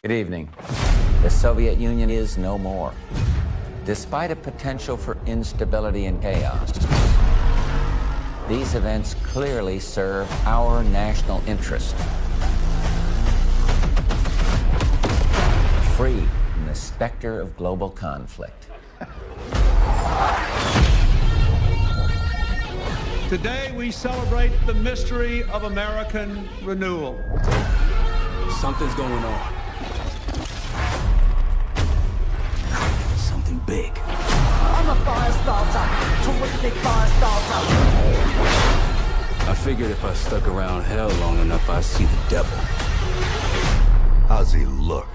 Good evening. The Soviet Union is no more. Despite a potential for instability and chaos, these events clearly serve our national interest. Free from the specter of global conflict. Today we celebrate the mystery of American renewal. Something's going on. Something big. I'm a fire starter, terrific fire starter. I figured if I stuck around hell long enough, I'd see the devil. How's he look?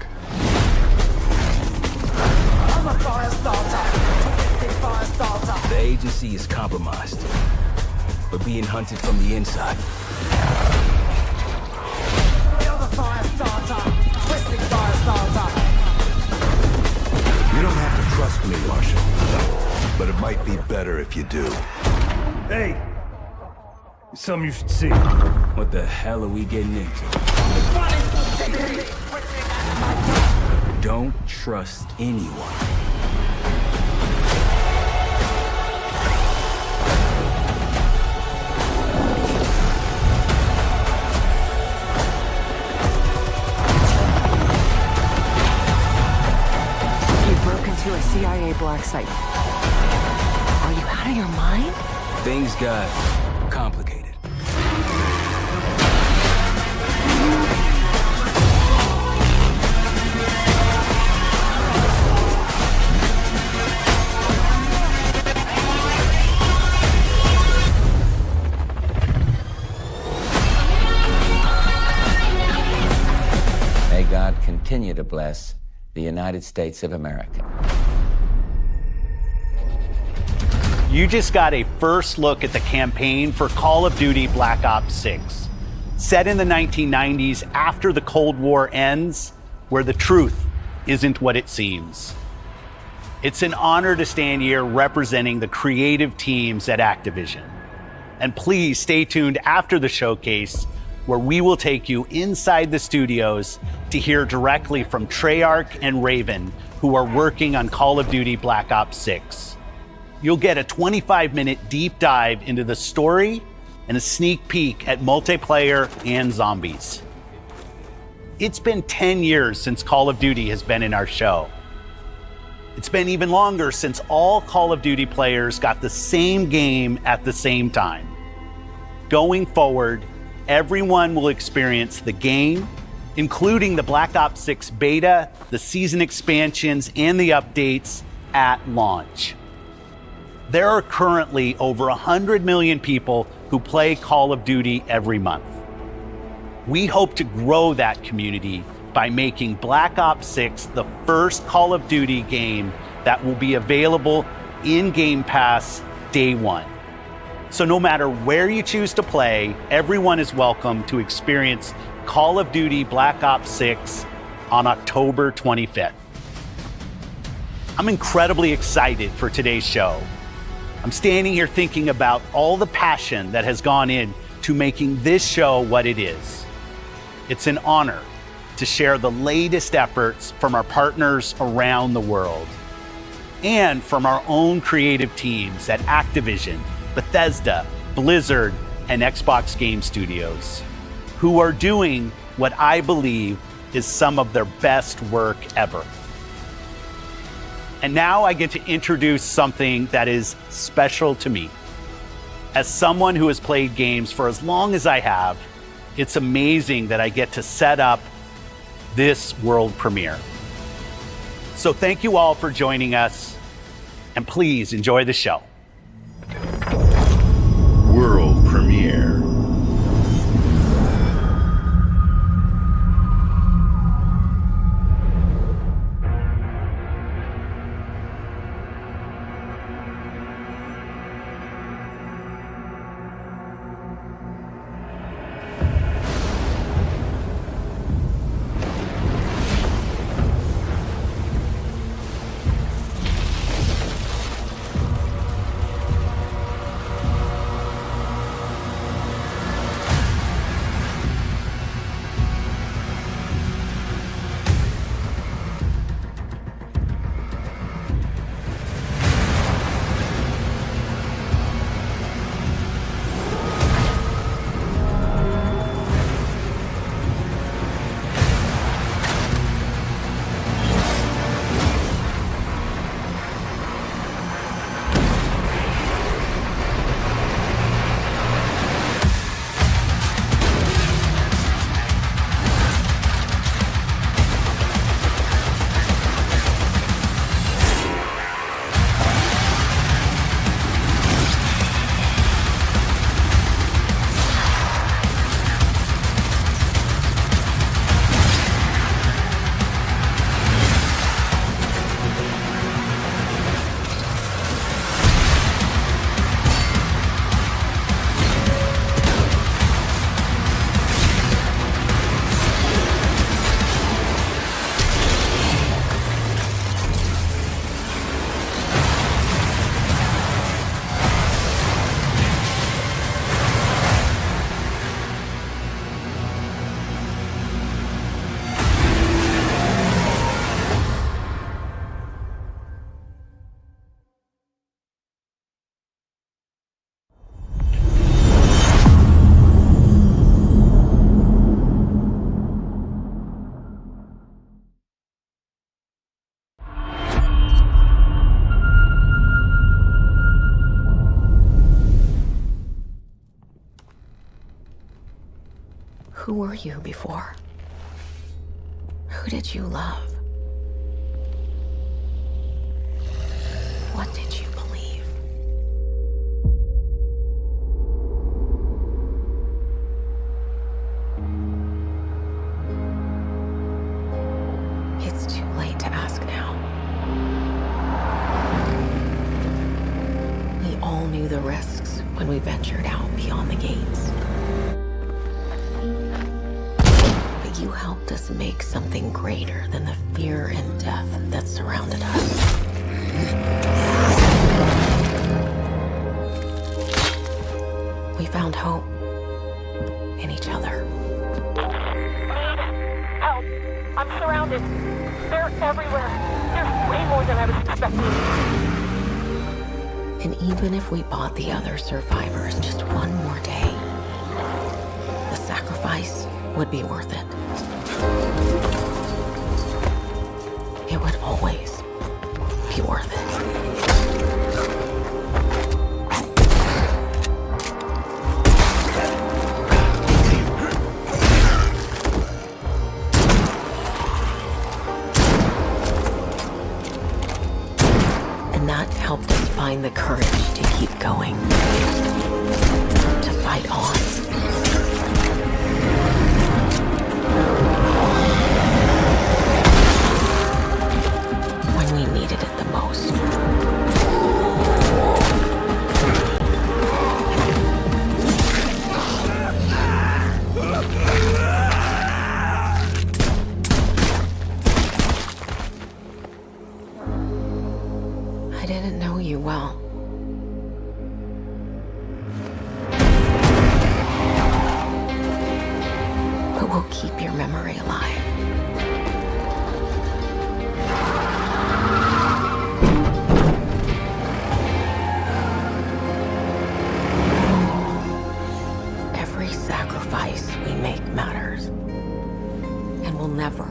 I'm a fire starter, terrific fire starter. The agency is compromised. We're being hunted from the inside. You're the fire starter, twisting fire starter. You don't have to trust me, Marshal. But it might be better if you do. Hey! Something you should see. What the hell are we getting into? Don't trust anyone. To a CIA black site. Are you out of your mind? Things got complicated. May God continue to bless the United States of America. You just got a first look at the campaign for Call of Duty Black Ops 6. Set in the 1990s after the Cold War ends, where the truth isn't what it seems. It's an honor to stand here representing the creative teams at Activision. And please stay tuned after the showcase, where we will take you inside the studios to hear directly from Treyarch and Raven, who are working on Call of Duty Black Ops 6. You'll get a 25-minute deep dive into the story and a sneak peek at multiplayer and zombies. It's been 10 years since Call of Duty has been in our show. It's been even longer since all Call of Duty players got the same game at the same time. Going forward, everyone will experience the game, including the Black Ops 6 beta, the season expansions, and the updates at launch. There are currently over 100 million people who play Call of Duty every month. We hope to grow that community by making Black Ops 6 the first Call of Duty game that will be available in Game Pass day one. So no matter where you choose to play, everyone is welcome to experience Call of Duty Black Ops 6 on October 25th. I'm incredibly excited for today's show. I'm standing here thinking about all the passion that has gone in to making this show what it is. It's an honor to share the latest efforts from our partners around the world and from our own creative teams at Activision, Bethesda, Blizzard, and Xbox Game Studios, who are doing what I believe is some of their best work ever. And now I get to introduce something that is special to me. As someone who has played games for as long as I have, it's amazing that I get to set up this world premiere. So thank you all for joining us, and please enjoy the show. World premiere. Who were you before? Who did you love? What did you believe? It's too late to ask now. We all knew the risks when we ventured out beyond the gates. But you helped us make something greater than the fear and death that surrounded us. We found hope in each other. Help! I'm surrounded. They're everywhere. There's way more than I was expecting. And even if we bought the other survivors just one more day, the sacrifice would be worth it. It would always be worth it. And that helped us find the courage to keep going, to fight on. When we needed it the most. I didn't know you well. But we'll keep your memory alive. Every sacrifice we make matters and will never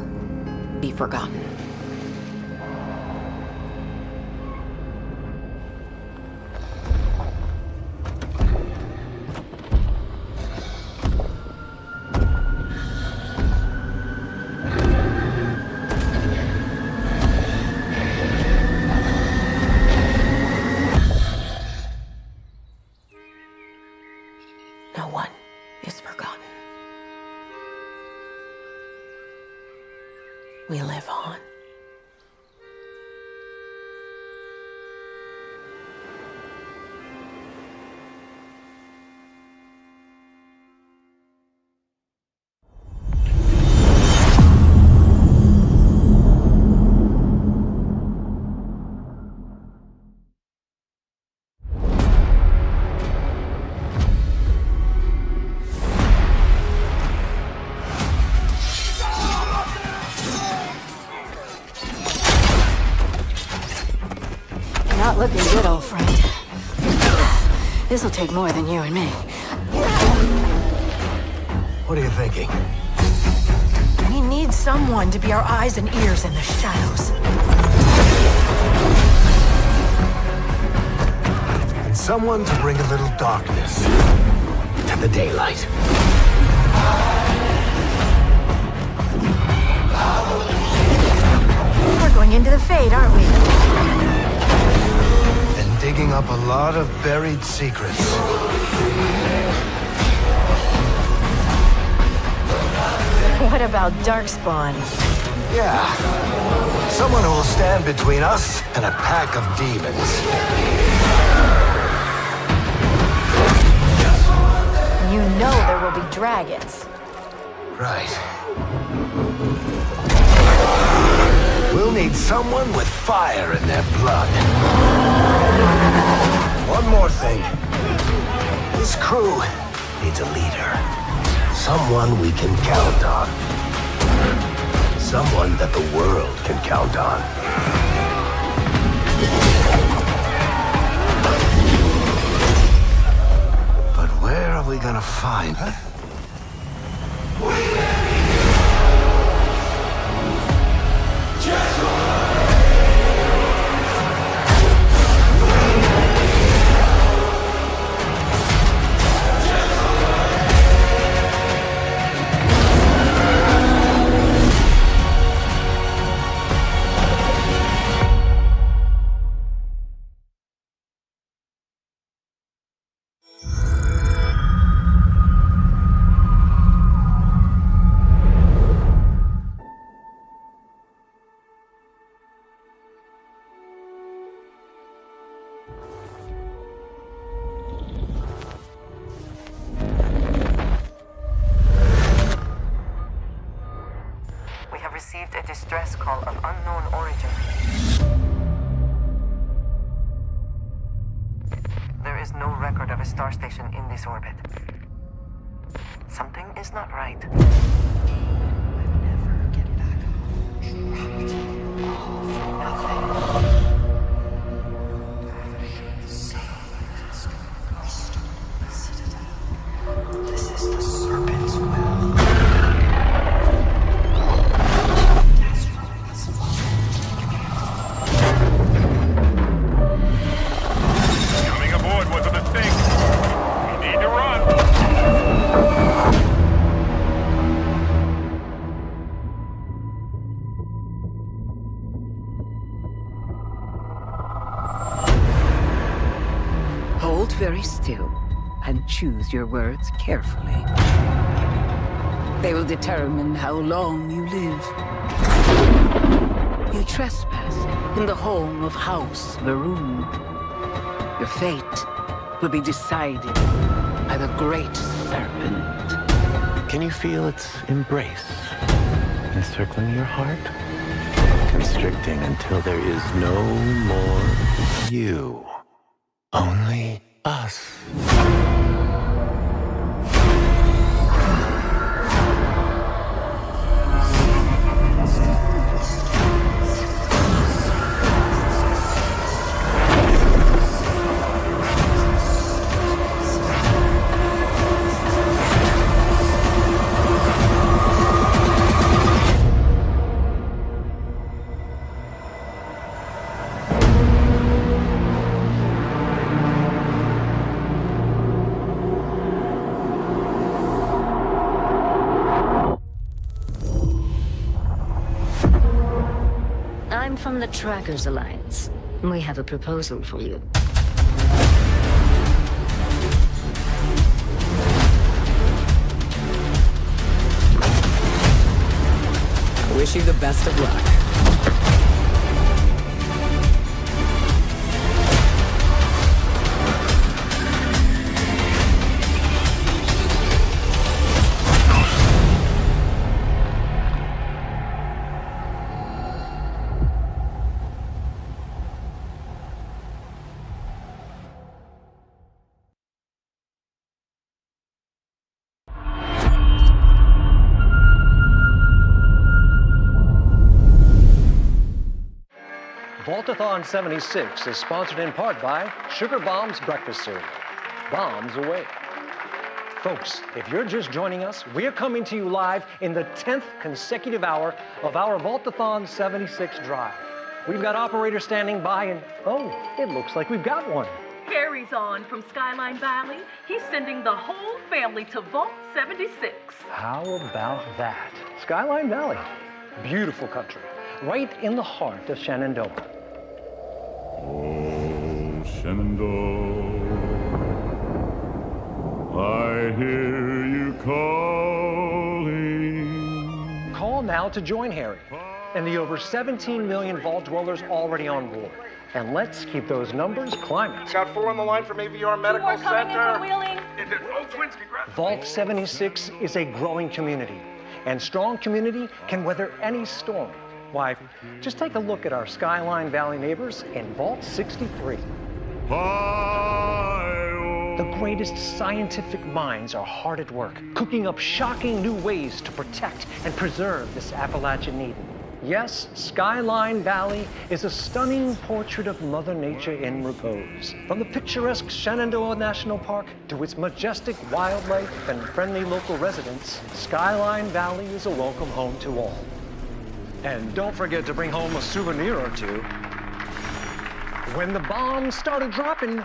be forgotten. No one is forgotten. We live on. Not looking good, old friend. This'll take more than you and me. What are you thinking? We need someone to be our eyes and ears in the shadows. And someone to bring a little darkness to the daylight. We're going into the Fade, aren't we? And digging up a lot of buried secrets. What about Darkspawn? Yeah. Someone who will stand between us and a pack of demons. You know there will be dragons. Right. We'll need someone with fire in their blood. One more thing. This crew needs a leader. Someone we can count on. Someone that the world can count on. But where are we gonna find her? a distress call of unknown origin. There is no record of a star station in this orbit. Something is not right. Never get back home. Trapped. All for nothing. This is the Serpent's will. Coming aboard wasn't a thing. We need to run. Hold very still and choose your words carefully. They will determine how long you live. You trespass in the home of House Varun. Your fate will be decided by the Great Serpent. Can you feel its embrace encircling your heart? Constricting until there is no more you. Only us. I'm from the Trackers Alliance. We have a proposal for you. I wish you the best of luck. Vaultathon 76 is sponsored in part by Sugar Bombs Breakfast Cereal. Bombs away. Folks, if you're just joining us, we're coming to you live in the 10th consecutive hour of our Vaultathon 76 drive. We've got operators standing by and, oh, it looks like we've got one. Harry's on from Skyline Valley. He's sending the whole family to Vault 76. How about that? Skyline Valley, beautiful country, right in the heart of Shenandoah. Oh, Shenandoah, I hear you calling. Call now to join Harry and the over 17 million Vault dwellers already on board. And let's keep those numbers climbing. Got 4 on the line from AVR Medical Center. Vault 76 is a growing community, and strong community can weather any storm. Why, just take a look at our Skyline Valley neighbors in Vault 63. The greatest scientific minds are hard at work, cooking up shocking new ways to protect and preserve this Appalachian Eden. Yes, Skyline Valley is a stunning portrait of Mother Nature in repose. From the picturesque Shenandoah National Park to its majestic wildlife and friendly local residents, Skyline Valley is a welcome home to all. And don't forget to bring home a souvenir or two. When the bombs started dropping,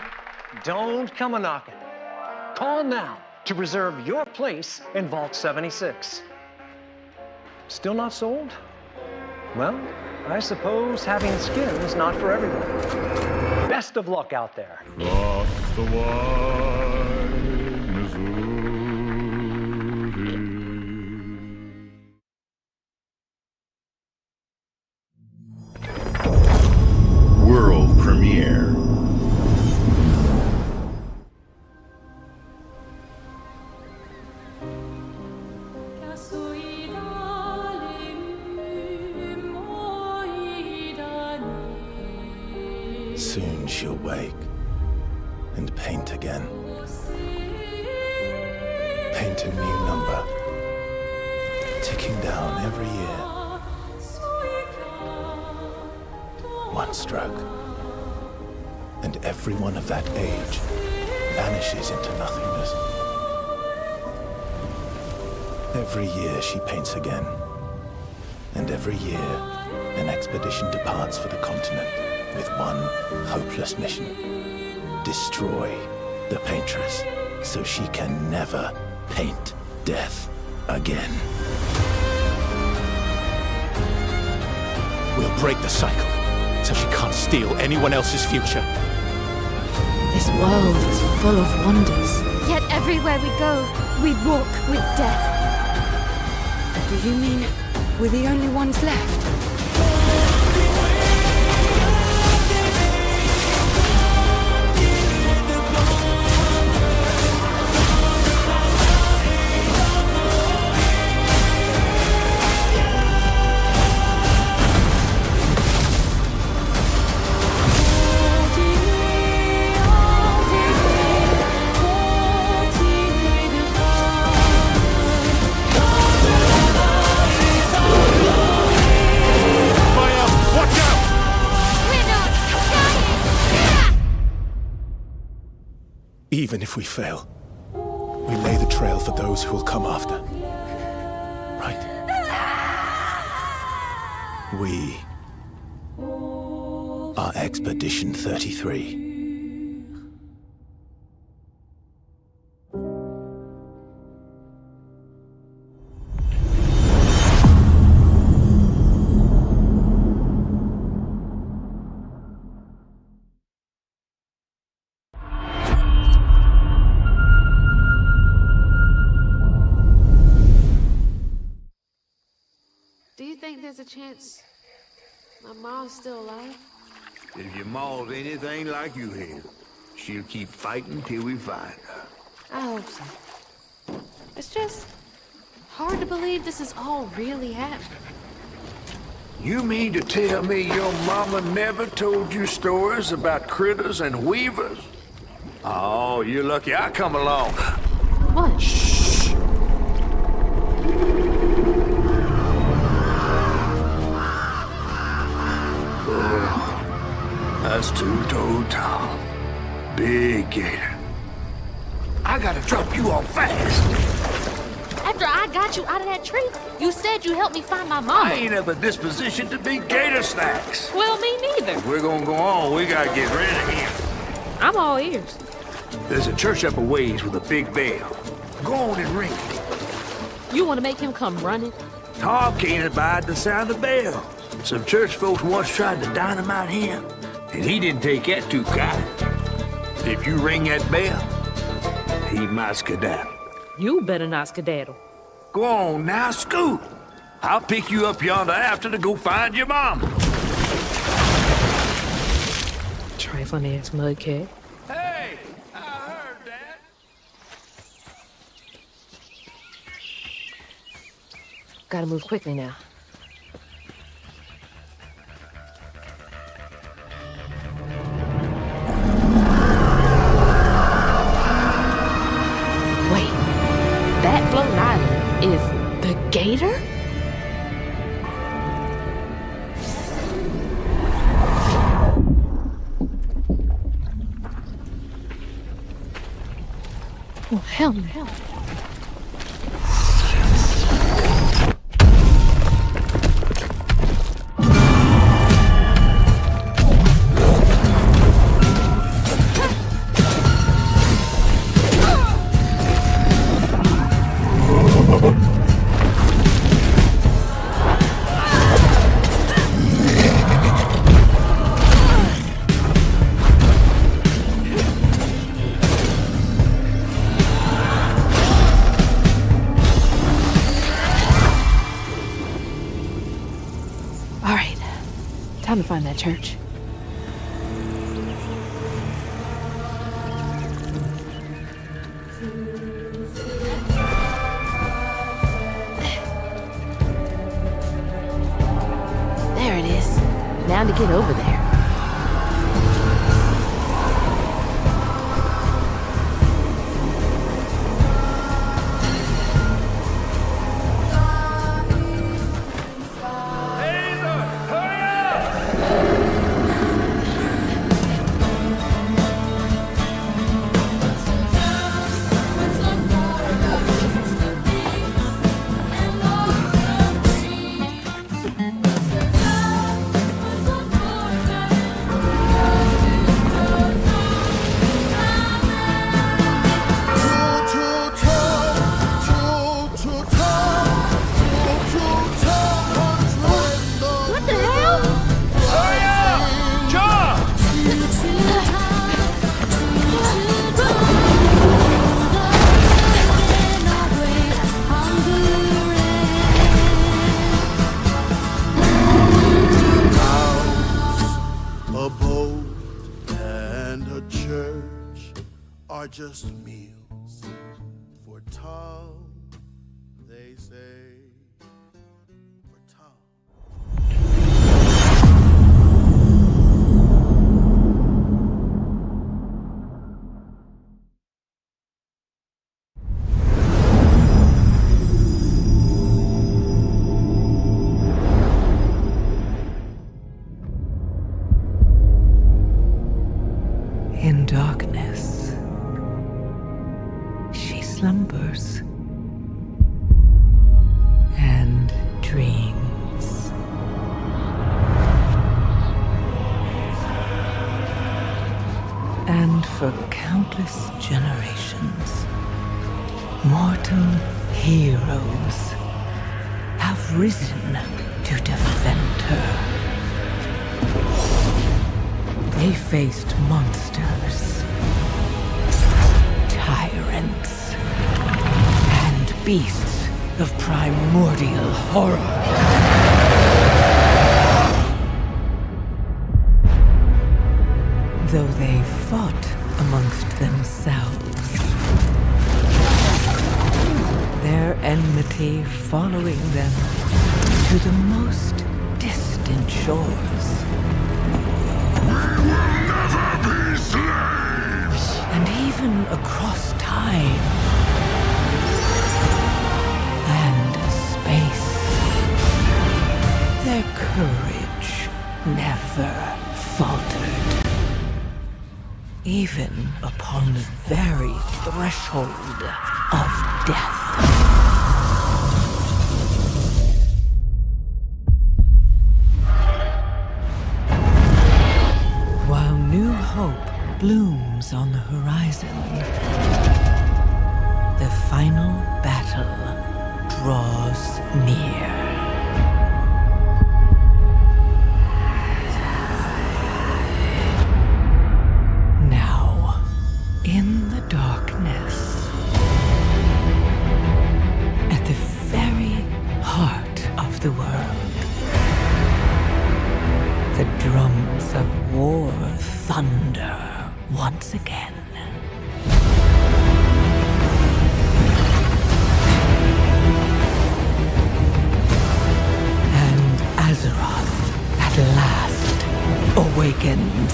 don't come a-knocking. Call now to reserve your place in Vault 76. Still not sold? Well, I suppose having skin is not for everyone. Best of luck out there. Across the wide Missouri. World premiere. she'll wake and paint again. Paint a new number, ticking down every year. One stroke, and everyone of that age vanishes into nothingness. Every year she paints again, and every year an expedition departs for the continent with one hopeless mission: destroy the paintress so she can never paint death again. We'll break the cycle so she can't steal anyone else's future. This world is full of wonders. Yet everywhere we go, we walk with death. Do you mean we're the only ones left? Even if we fail, we lay the trail for those who will come after. Right? We are Expedition 33. Do you think there's a chance my mom's still alive? If your ma's anything like you have, she'll keep fighting till we find her. I hope so. It's just hard to believe this is all really happening. You mean to tell me your mama never told you stories about critters and weavers? Oh, you're lucky I come along. What? Shh. That's two-toed Tom. Big gator. I gotta drop you off fast. After I got you out of that tree, you said you helped me find my mama. I ain't of a disposition to be gator snacks. Well, me neither. If we're gonna go on, we gotta get rid of him. I'm all ears. There's a church up a ways with a big bell. Go on and ring it. You want to make him come running? Tom can't abide the sound of bells. Some church folks once tried to dynamite him, and he didn't take that too kind. If you ring that bell, he might skedaddle. You better not skedaddle. Go on now, scoot. I'll pick you up yonder after to go find your mom. Trifling ass mudcat. Hey, I heard that. Gotta move quickly now. That floating island is the gator? Oh, hell no. Time to find that church. There it is. Now to get over there. just meals for tall, they say, for tall. In darkness, she slumbers and dreams. And for countless generations, mortal heroes have risen to defend her. They faced monsters, tyrants, and beasts of primordial horror. Though they fought amongst themselves, their enmity following them to the most distant shores. And even across time and space, their courage never faltered. Even upon the very threshold of death. While new hope blooms on the horizon, the final battle draws near. Now, in the darkness, at the very heart of the world, the drums of war thunder once again. And Azeroth at last awakens.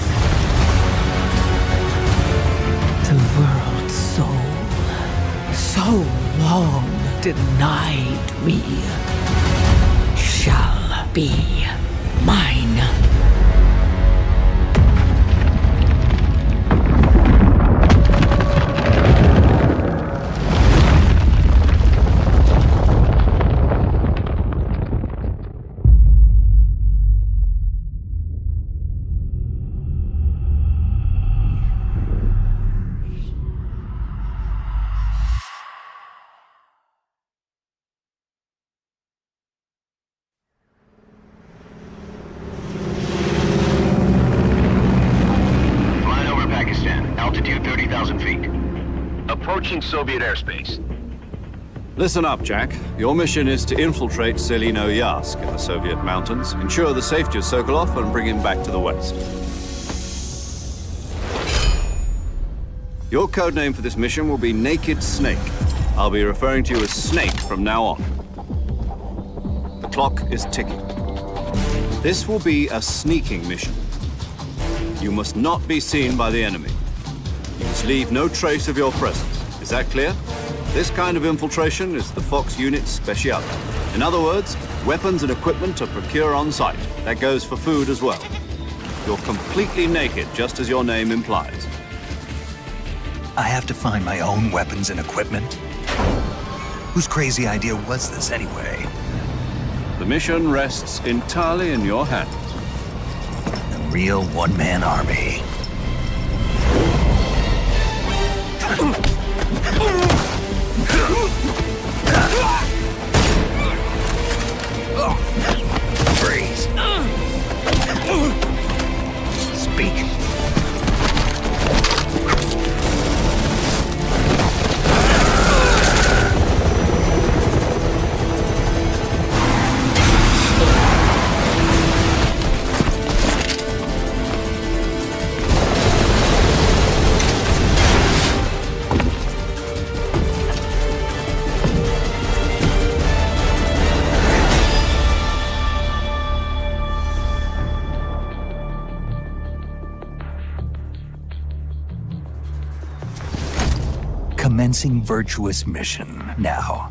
The world's soul, so long denied me, shall be mine. Approaching Soviet airspace. Listen up, Jack. Your mission is to infiltrate Selino Yask in the Soviet mountains, ensure the safety of Sokolov, and bring him back to the West. Your codename for this mission will be Naked Snake. I'll be referring to you as Snake from now on. The clock is ticking. This will be a sneaking mission. You must not be seen by the enemy. You must leave no trace of your presence. Is that clear? This kind of infiltration is the Fox unit's speciality. In other words, weapons and equipment to procure on site. That goes for food as well. You're completely naked, just as your name implies. I have to find my own weapons and equipment? Whose crazy idea was this anyway? The mission rests entirely in your hands. A real one-man army. Freeze. Speak. commencing virtuous mission now.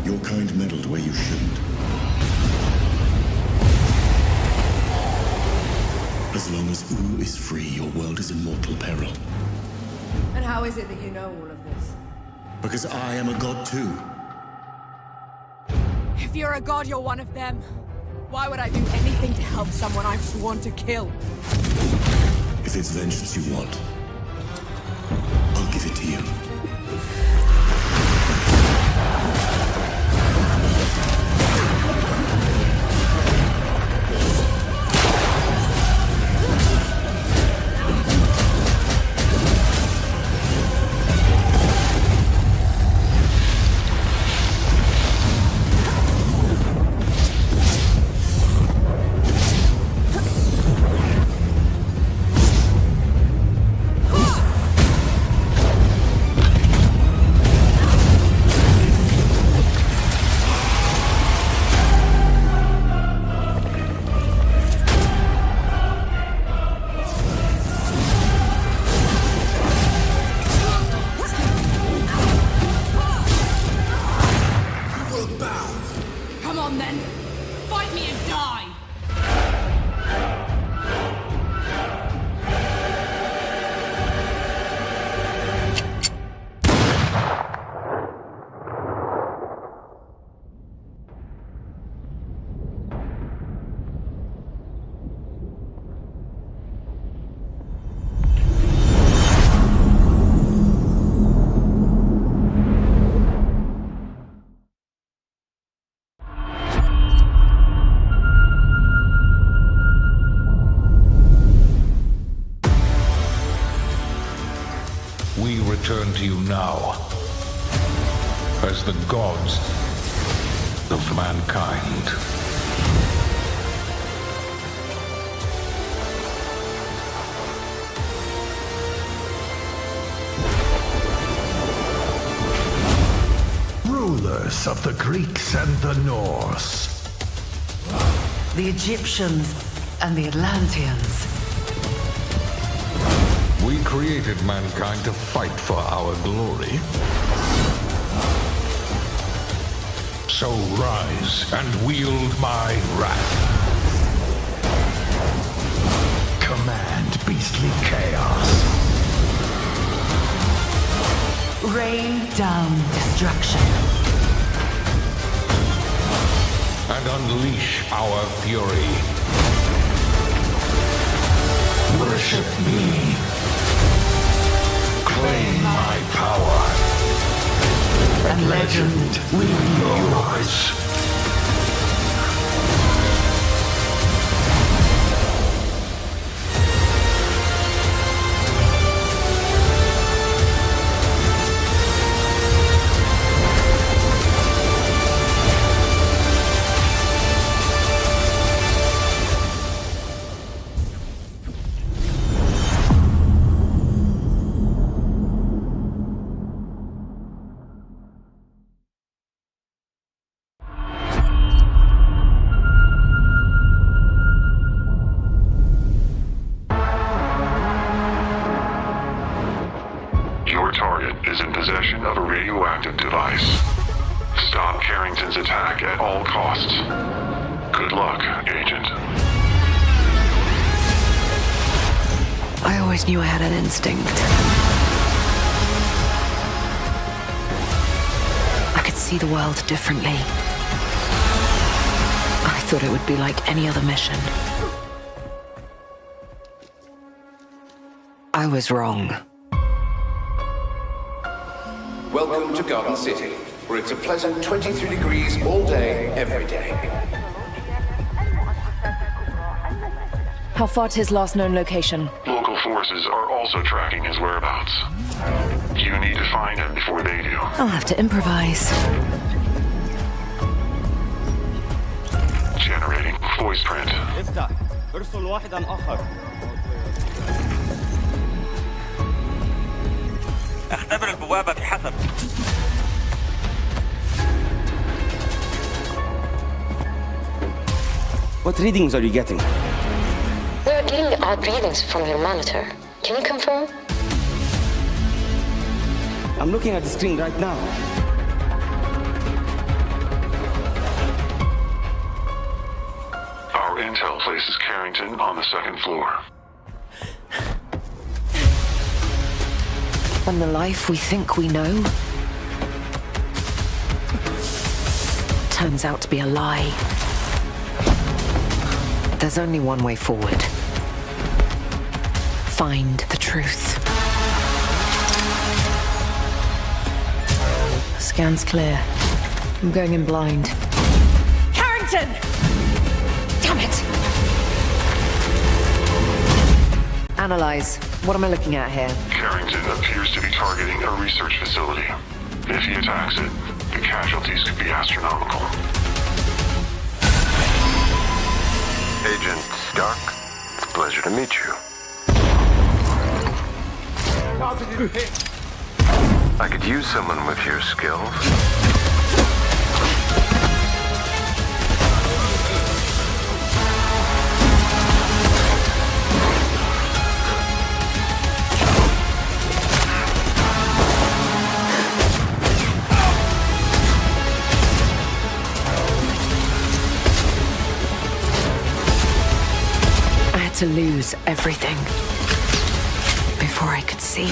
Your kind meddled where you shouldn't. As long as Oo is free, your world is in mortal peril. And how is it that you know all of this? Because I am a god too. If you're a god, you're one of them. Why would I do anything to help someone I've sworn to kill? If it's vengeance you want, I'll give it to you. We return to you now as the gods of mankind. Rulers of the Greeks and the Norse. The Egyptians and the Atlanteans. We created mankind to fight for our glory. So rise and wield my wrath. Command beastly chaos. Rain down destruction. And unleash our fury. Worship me. Claim my power. And legend will be yours. defective device. Stop Carrington's attack at all costs. Good luck, Agent. I always knew I had an instinct. I could see the world differently. I thought it would be like any other mission. I was wrong. Welcome to Garden City, where it's a pleasant 23 degrees all day, every day. How far to his last known location? Local forces are also tracking his whereabouts. You need to find him before they do. I'll have to improvise. Generating voice print. افتح. ارسل واحدا آخر. اختبر البوابة بحسب. What readings are you getting? We're getting odd readings from your monitor. Can you confirm? I'm looking at the screen right now. Our intel places Carrington on the second floor. And the life we think we know turns out to be a lie. There's only one way forward. Find the truth. Scan's clear. I'm going in blind. Carrington! Damn it! Analyze. What am I looking at here? Carrington appears to be targeting a research facility. If he attacks it, the casualties could be astronomical. Agent Stark, it's a pleasure to meet you. I could use someone with your skills. To lose everything before I could see.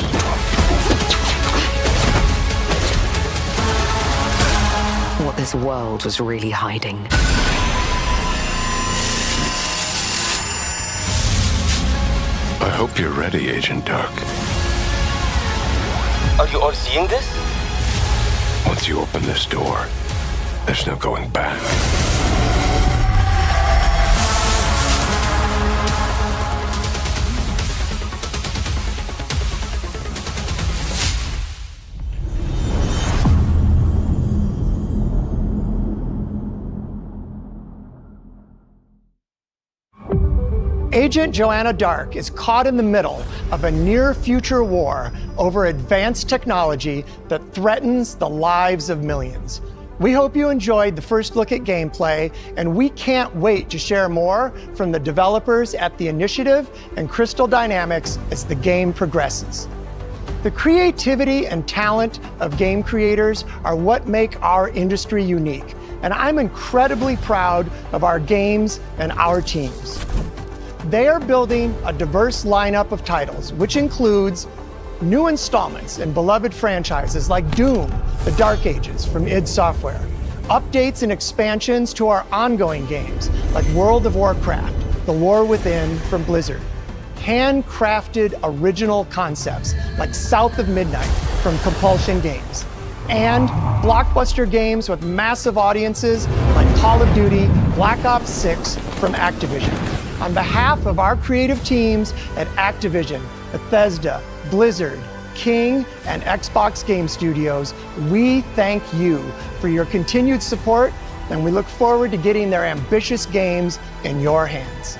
What this world was really hiding. I hope you're ready, Agent Dark. Are you all seeing this? Once you open this door, there's no going back. Agent Joanna Dark is caught in the middle of a near-future war over advanced technology that threatens the lives of millions. We hope you enjoyed the first look at gameplay, and we can't wait to share more from the developers at The Initiative and Crystal Dynamics as the game progresses. The creativity and talent of game creators are what make our industry unique, and I'm incredibly proud of our games and our teams. They are building a diverse lineup of titles, which includes new installments in beloved franchises like Doom, The Dark Ages from id Software, updates and expansions to our ongoing games like World of Warcraft, The War Within from Blizzard, handcrafted original concepts like South of Midnight from Compulsion Games, and blockbuster games with massive audiences like Call of Duty Black Ops 6 from Activision. On behalf of our creative teams at Activision, Bethesda, Blizzard, King, and Xbox Game Studios, we thank you for your continued support, and we look forward to getting their ambitious games in your hands.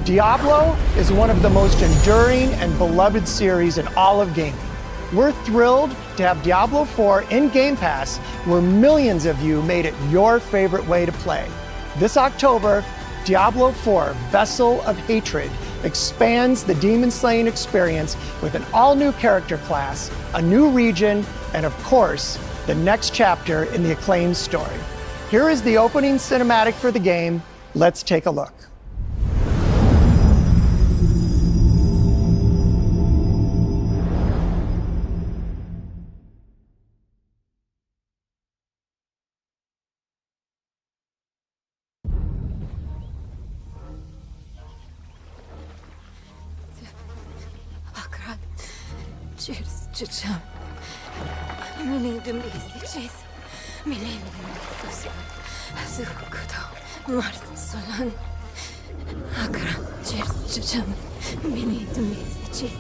Diablo is one of the most enduring and beloved series in all of gaming. We're thrilled to have Diablo 4 in Game Pass, where millions of you made it your favorite way to play. This October, Diablo 4 Vessel of Hatred expands the demon slaying experience with an all-new character class, a new region, and of course, the next chapter in the acclaimed story. Here is the opening cinematic for the game. Let's take a look. Akkurat. Cheers, chicham. Mini dumisi cheese. Mini dumisi. Zukudo. Mart solan. Akkurat. Cheers, chicham. Mini dumisi cheese.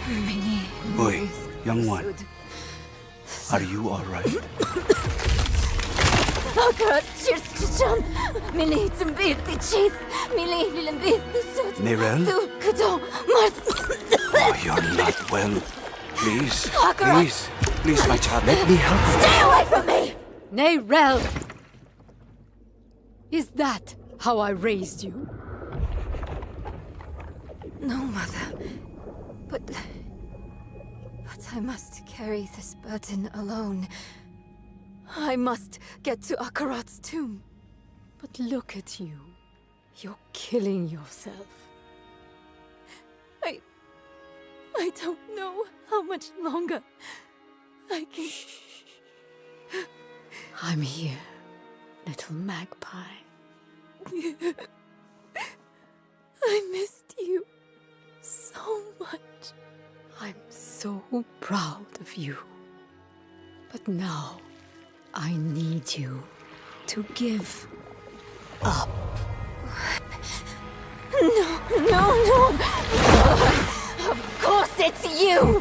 Mini. Boy, young one. Are you all right? Akkurat. Cheers, chicham. Mini dumisi cheese. Mini dumisi sud. Mirel? Zukudo. Mart. Oh, you're not well. Please, Akkurat. please, my child, let me help you. Stay away from me! Nayrel! Is that how I raised you? No, Mother. But I must carry this burden alone. I must get to Akarat's tomb. But look at you. You're killing yourself. I don't know how much longer I can... I'm here, little magpie. I missed you so much. I'm so proud of you. But now, I need you to give up. No. Of course it's you!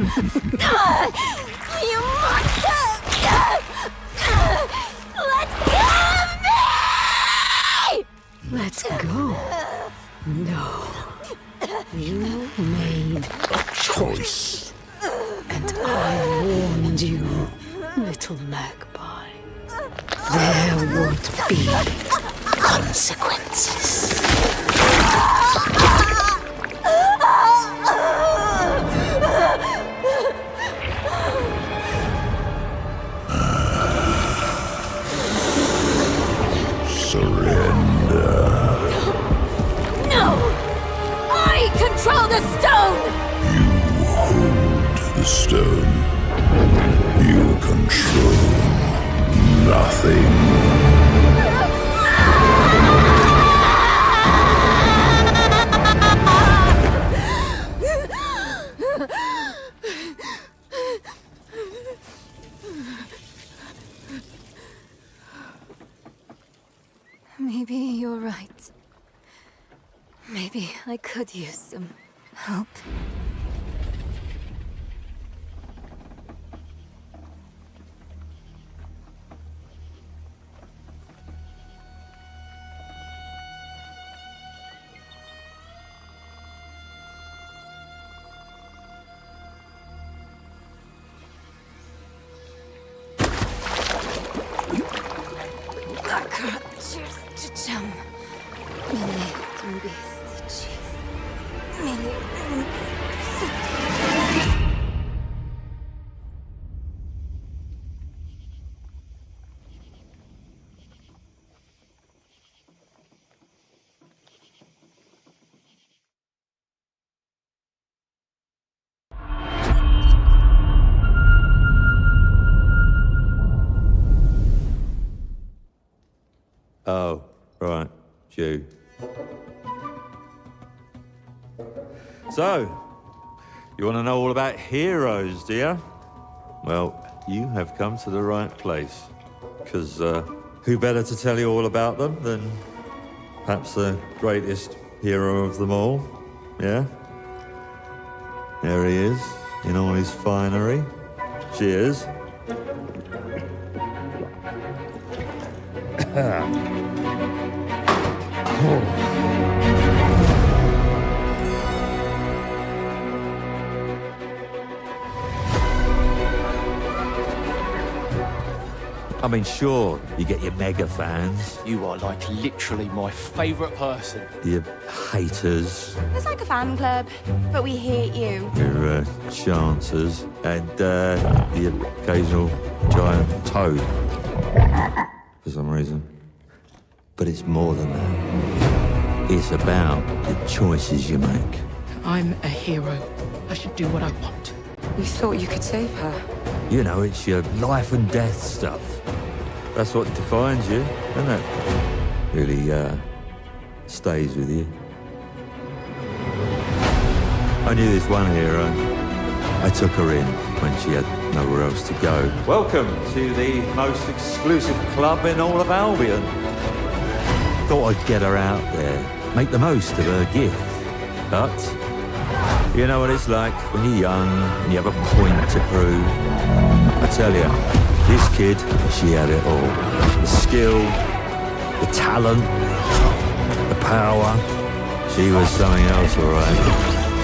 You monster! Let go of me! Let go? No. You made a choice. And I warned you, little magpie. There would be consequences. No! I control the stone! Hold the stone. You control nothing. Maybe you're right. Maybe I could use some help. Oh, right, you. So, you want to know all about heroes, do you? Well, you have come to the right place. Because who better to tell you all about them than perhaps the greatest hero of them all? Yeah? There he is, in all his finery. Cheers. mean, sure, you get your mega fans, You are like literally my favourite person. your haters, It's like a fan club, but we hate you. your chancers, and the occasional giant toad, for some reason. But it's more than that. It's about the choices you make. I'm a hero. I should do what I want. You thought you could save her? You know, it's your life and death stuff. That's what defines you, isn't it? Really, stays with you. I knew this one hero. I took her in when she had nowhere else to go. Welcome to the most exclusive club in all of Albion. Thought I'd get her out there, make the most of her gift. But you know what it's like when you're young and you have a point to prove. I tell you, this kid, she had it all. The skill, the talent, the power. She was something else, all right.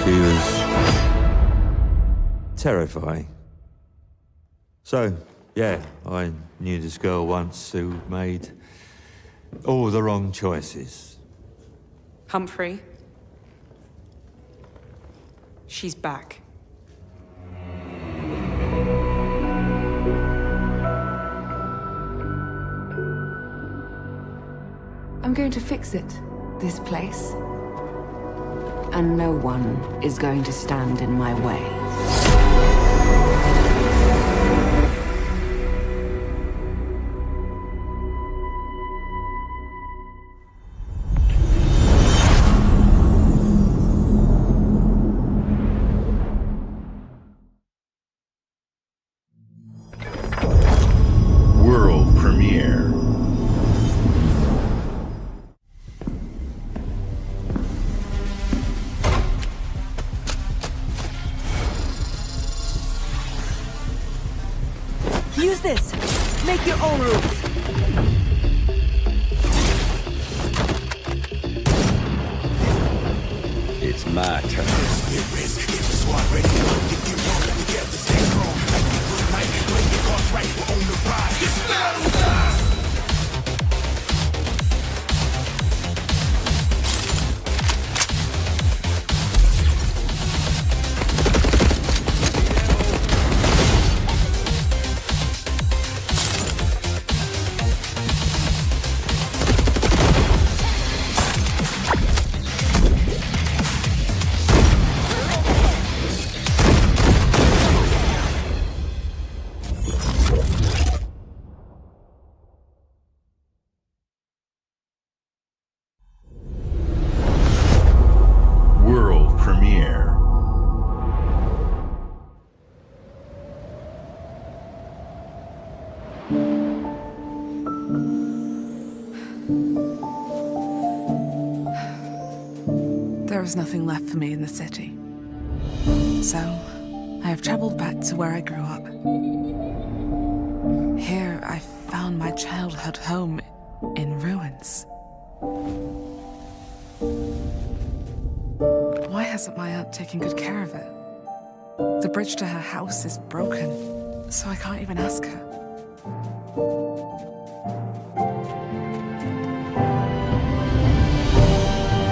She was terrifying. So, yeah, I knew this girl once who made all the wrong choices. Humphrey. She's back. I'm going to fix it, this place. And no one is going to stand in my way. World premiere. Use this. Make your own rules. It's my turn. World premiere. There is nothing left for me in the city. So, I have traveled back to where I grew up. Here, I found my childhood home in ruins. Why hasn't my aunt taken good care of it? The bridge to her house is broken, so I can't even ask her.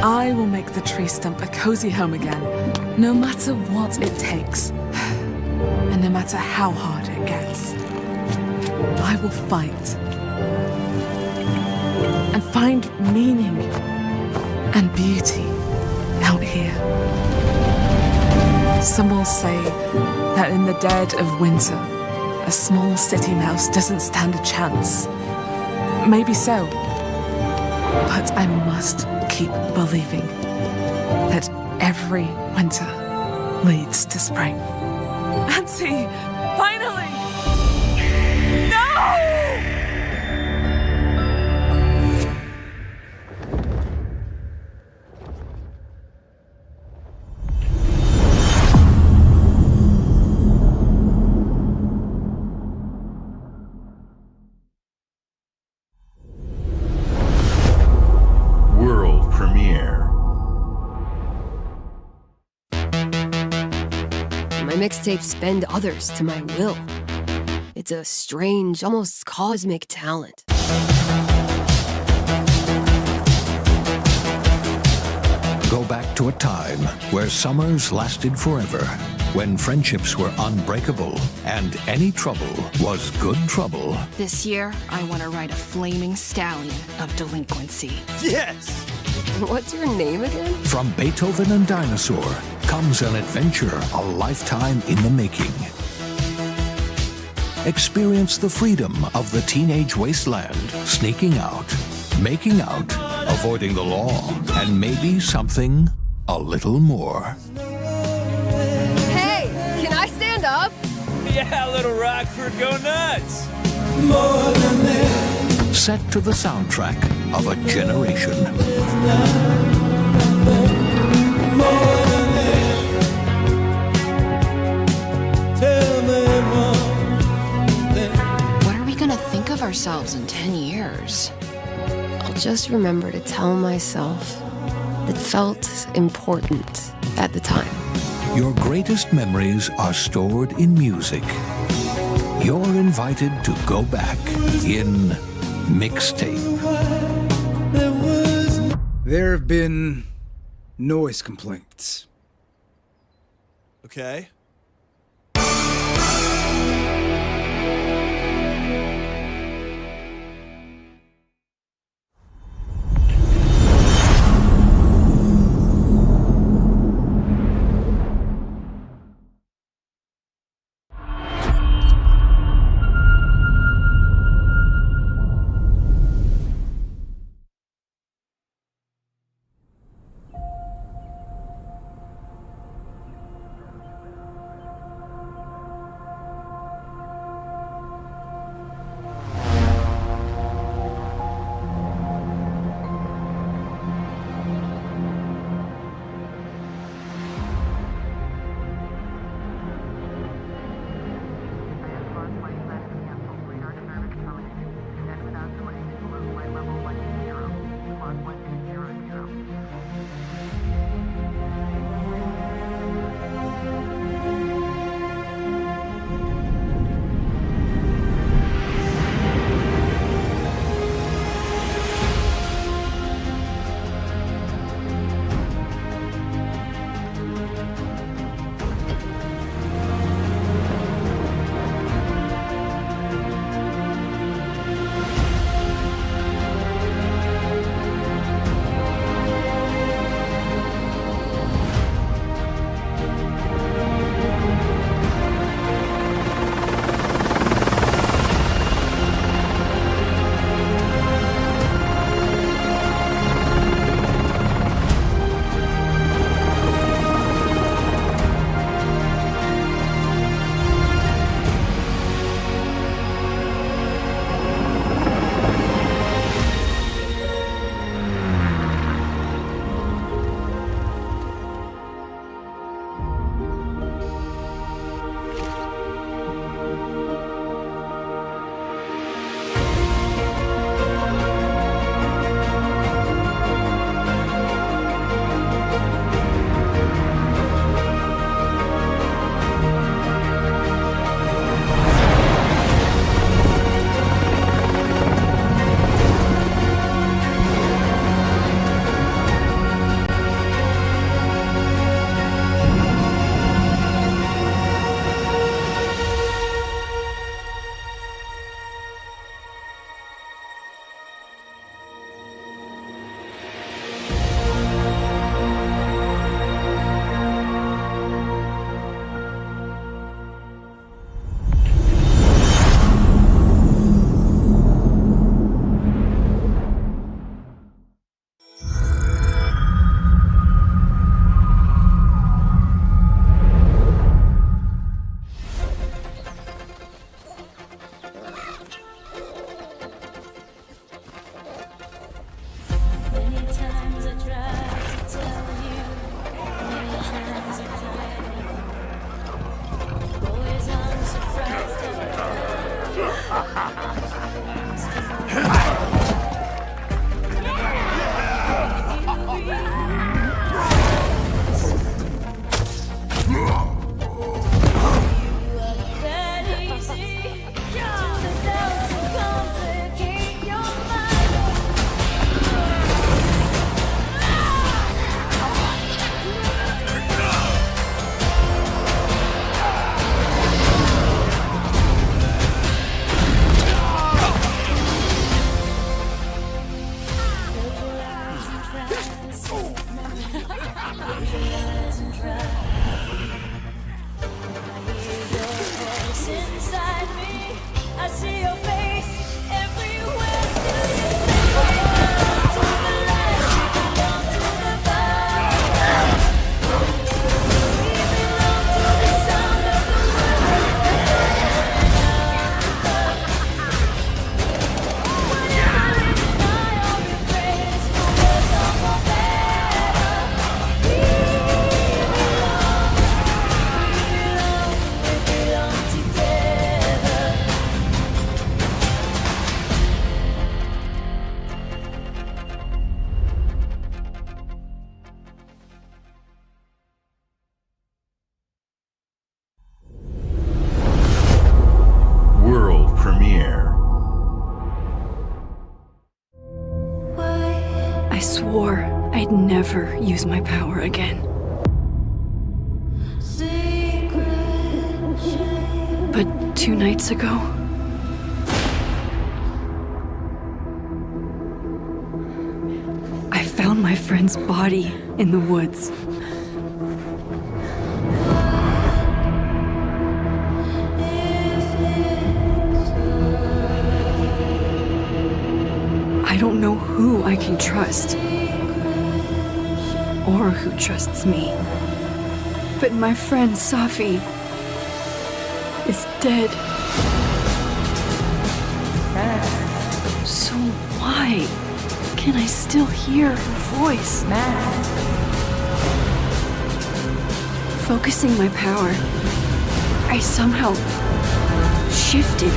I will make the tree stump a cozy home again, no matter what it takes. And no matter how hard it gets. I will fight. And find meaning and beauty out here. Some will say that in the dead of winter, a small city mouse doesn't stand a chance. Maybe so. But I must keep believing that every winter leads to spring. Auntie! Finally! No! World premiere. My mixtapes bend others to my will. It It's a strange, almost cosmic talent. Go back to a time where summers lasted forever, when friendships were unbreakable and any trouble was good trouble. This year, I want to ride a flaming stallion of delinquency. Yes! What's your name again? From Beethoven and Dinosaur comes an adventure a lifetime in the making. Experience the freedom of the teenage wasteland, sneaking out, making out, avoiding the law, and maybe something a little more. Hey, can I stand up? Yeah, little Rockford, go nuts! Set to the soundtrack of a generation. What are we gonna think of ourselves in 10 years? I'll just remember to tell myself it felt important at the time. Your greatest memories are stored in music. You're invited to go back in mixtape. There have been noise complaints. Okay. swore I'd never use my power again. But 2 nights ago, I found my friend's body in the woods. I don't know who I can trust, or who trusts me. But my friend Safi is dead. So why can I still hear her voice? Focusing my power, I somehow shifted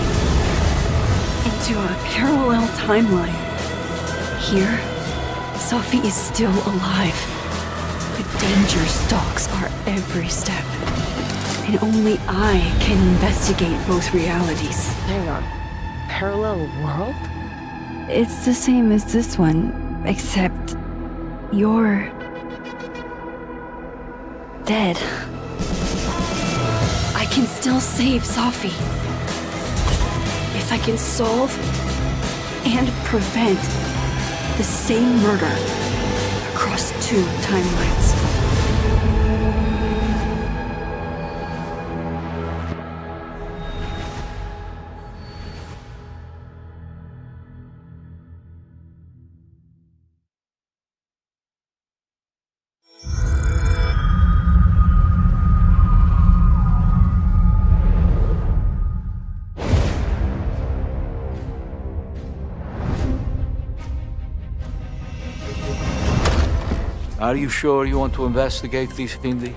into a parallel timeline. Here, Safi is still alive, but danger stalks our every step. And only I can investigate both realities. Hang on. Parallel world? It's the same as this one, except you're dead. I can still save Safi. If I can solve and prevent the same murder across 2 timelines. Are you sure you want to investigate this, Finley?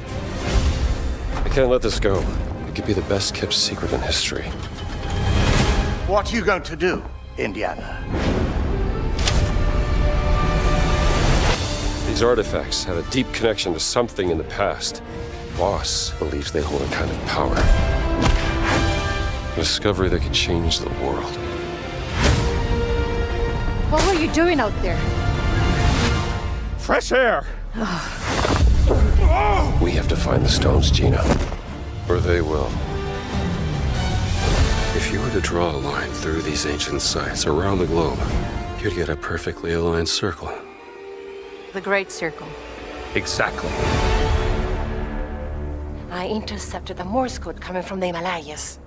I can't let this go. It could be the best kept secret in history. What are you going to do, Indiana? These artifacts have a deep connection to something in the past. Boss believes they hold a kind of power. A discovery that could change the world. What were you doing out there? Fresh air! We have to find the stones, Gina. Or they will. If you were to draw a line through these ancient sites around the globe, you'd get a perfectly aligned circle. The Great Circle. Exactly. I intercepted the Morse code coming from the Himalayas.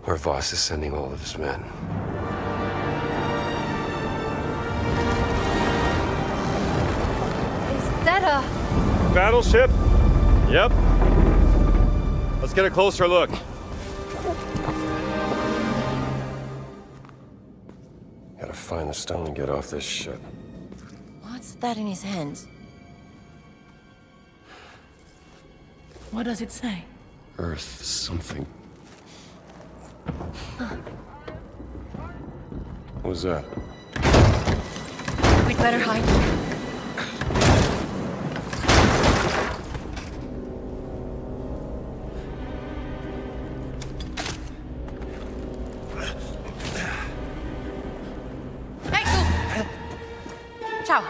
Where Voss is sending all of his men. Is that a... Battleship? Yep. Let's get a closer look. Gotta find the stone and get off this ship. What's that in his hands? What does it say? Earth something. What was that? We'd better hide. Ciao.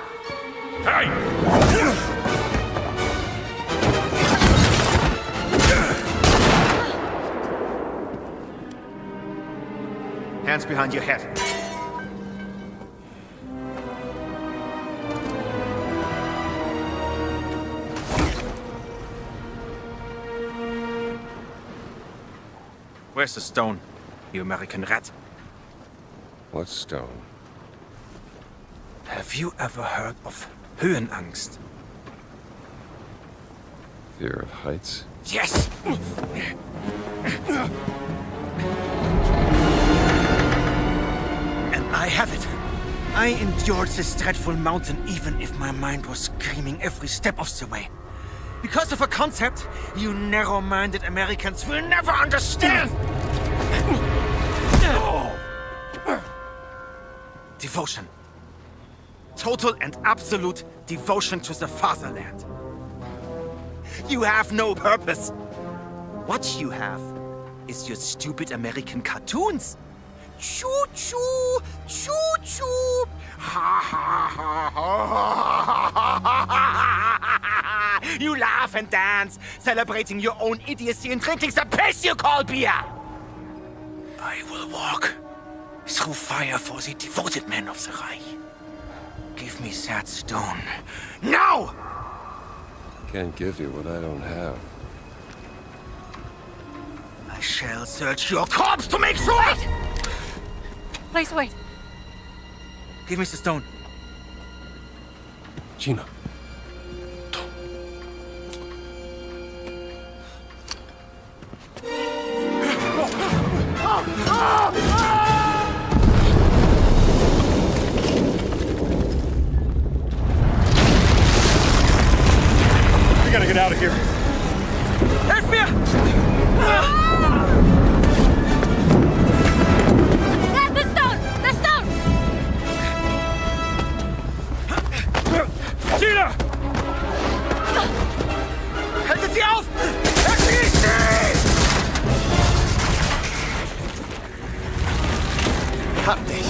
Hands behind your head. Where's the stone, you American rat? What stone? Have you ever heard of Höhenangst? Fear of heights? Yes! And I have it. I endured this dreadful mountain even if my mind was screaming every step of the way. Because of a concept you narrow-minded Americans will never understand! Devotion. Total and absolute devotion to the fatherland. You have no purpose. What you have is your stupid American cartoons. Choo-choo! Choo-choo! Ha ha ha ha! You laugh and dance, celebrating your own idiocy and drinking the piss you call beer! I will walk through fire for the devoted men of the Reich. Give me that stone. Now! Can't give you what I don't have. I shall search your corpse to make sure! Wait! Please wait. Give me the stone. Gina. We gotta get out of here. Help me! Grab the stone! The stone! Gina! Haltet sie auf! Erschießt sie! Hab dich!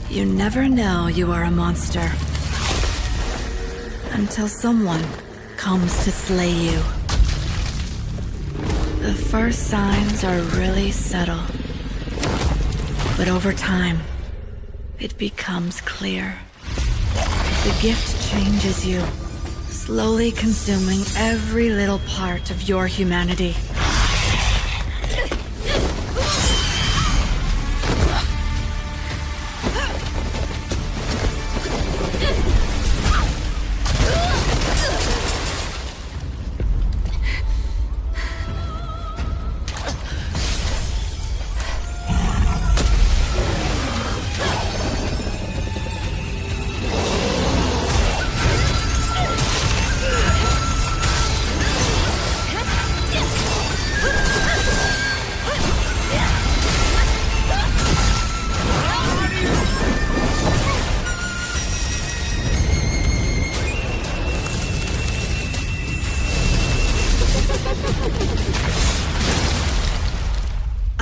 You never know you are a monster until someone comes to slay you. The first signs are really subtle, but over time, it becomes clear. The gift changes you, slowly consuming every little part of your humanity.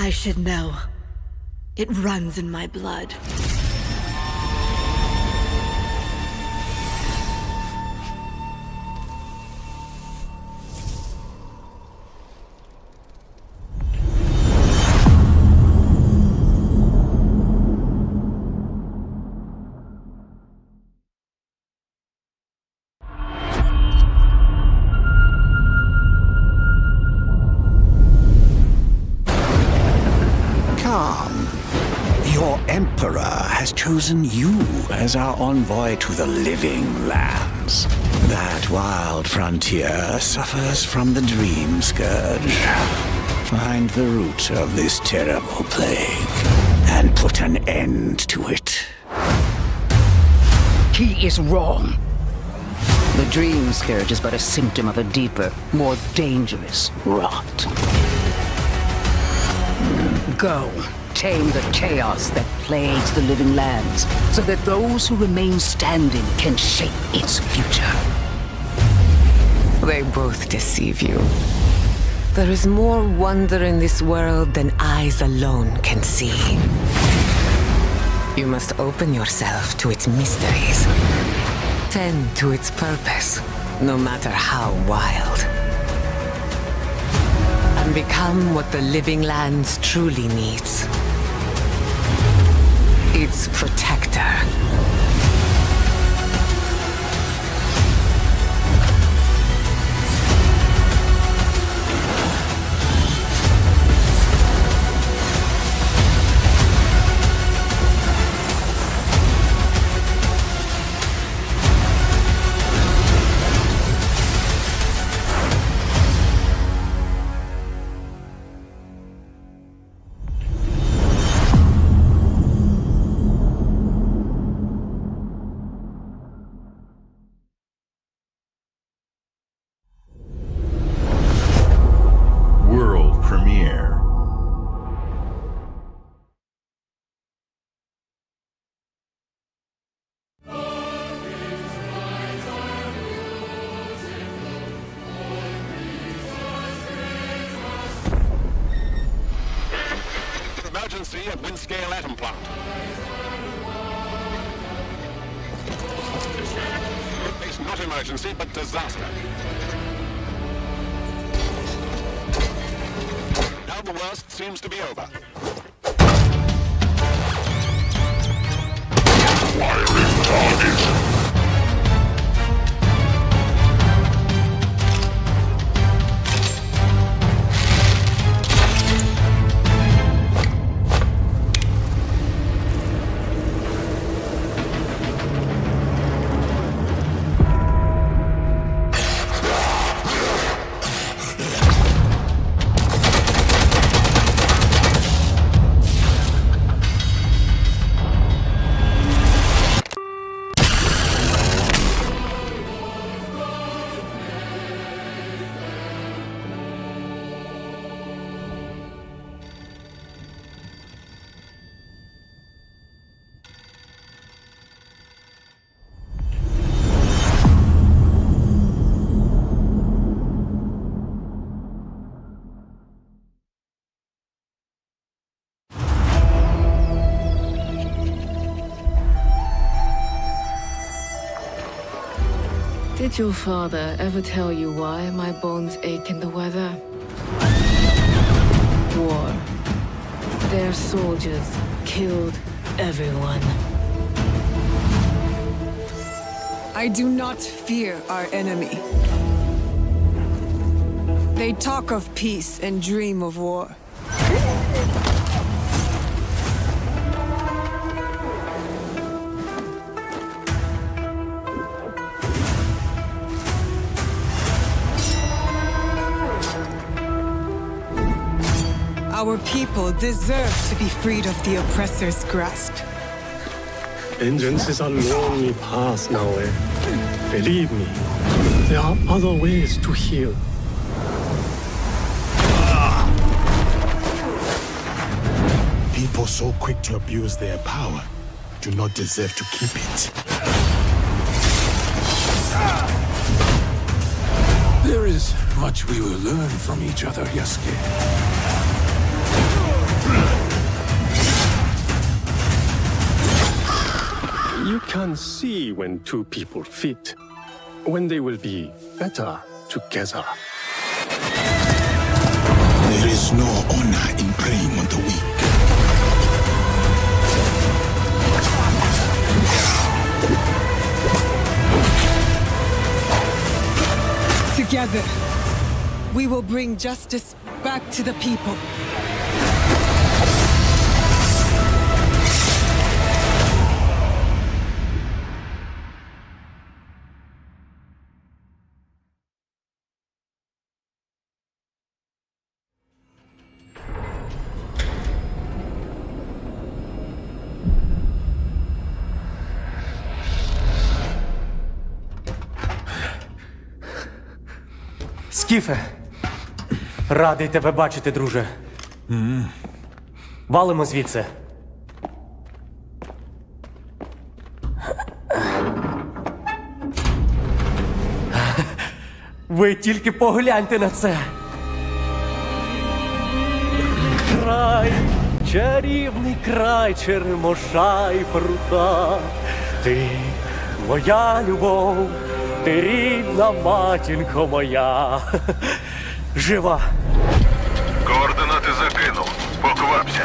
I should know. It runs in my blood. Your Emperor has chosen you as our envoy to the living lands. That wild frontier suffers from the dream scourge. Find the root of this terrible plague and put an end to it. He is wrong. The dream scourge is but a symptom of a deeper, more dangerous rot. Go. Tame the chaos that plagues the living lands, so that those who remain standing can shape its future. They both deceive you. There is more wonder in this world than eyes alone can see. You must open yourself to its mysteries. Tend to its purpose, no matter how wild. And become what the living lands truly needs. Its protector. World premiere. Emergency at Windscale Atom Plant. It's not emergency, but disaster. Now the worst seems to be over. Firing target. Did your father ever tell you why my bones ache in the weather? War. Their soldiers killed everyone. I do not fear our enemy. They talk of peace and dream of war. Our people deserve to be freed of the oppressor's grasp. Vengeance is a lonely path now, eh? Believe me, there are other ways to heal. People so quick to abuse their power do not deserve to keep it. There is much we will learn from each other, Yasuke. You can see when two people fit, when they will be better together. There is no honor in preying on the weak. Together, we will bring justice back to the people. Скіфе, радий тебе бачити, друже. Валимо звідси. Ви тільки погляньте на це. Край, чарівний край черемоша і прута. Ти моя любов. Ти рідна матінко моя. Жива. Координати закинув. Поквапся.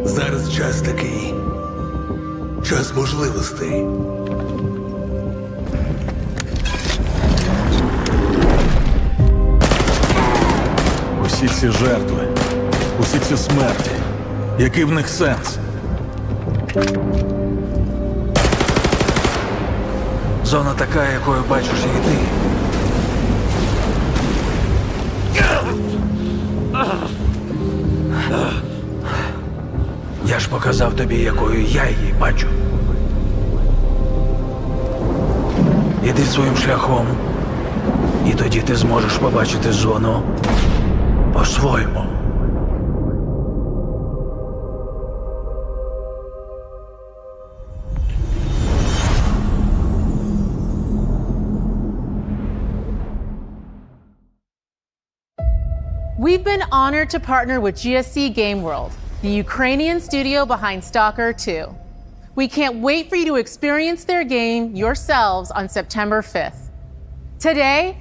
Зараз час такий. Час можливостей. Усі ці жертви, усі ці смерті. Який в них сенс? Зона така, якою бачиш її ти. Я ж показав тобі, якою я її бачу. Іди своїм шляхом, і тоді ти зможеш побачити зону по-своєму. We've been honored to partner with GSC Game World, the Ukrainian studio behind Stalker 2. We can't wait for you to experience their game yourselves on September 5th. Today,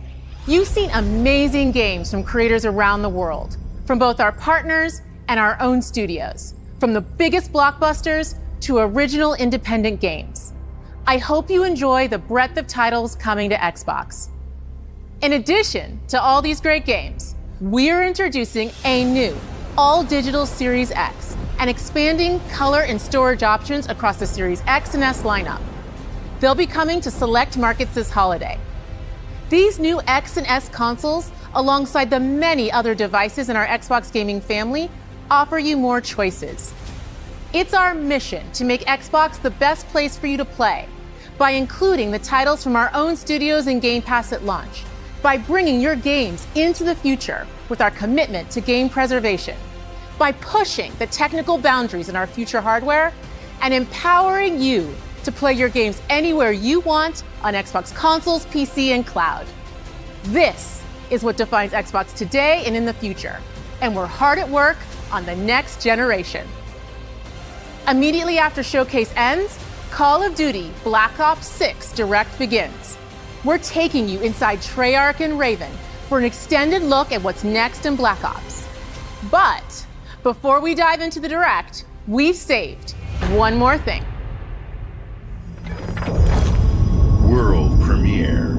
you've seen amazing games from creators around the world, from both our partners and our own studios, from the biggest blockbusters to original independent games. I hope you enjoy the breadth of titles coming to Xbox. In addition to all these great games, we're introducing a new all-digital Series X and expanding color and storage options across the Series X and S lineup. They'll be coming to select markets this holiday. These new X and S consoles, alongside the many other devices in our Xbox gaming family, offer you more choices. It's our mission to make Xbox the best place for you to play by including the titles from our own studios in Game Pass at launch, by bringing your games into the future with our commitment to game preservation, by pushing the technical boundaries in our future hardware, and empowering you to play your games anywhere you want on Xbox consoles, PC, and cloud. This is what defines Xbox today and in the future, and we're hard at work on the next generation. Immediately after Showcase ends, Call of Duty Black Ops 6 Direct begins. We're taking you inside Treyarch and Raven for an extended look at what's next in Black Ops. But Before we dive into the direct, we've saved one more thing. World premiere.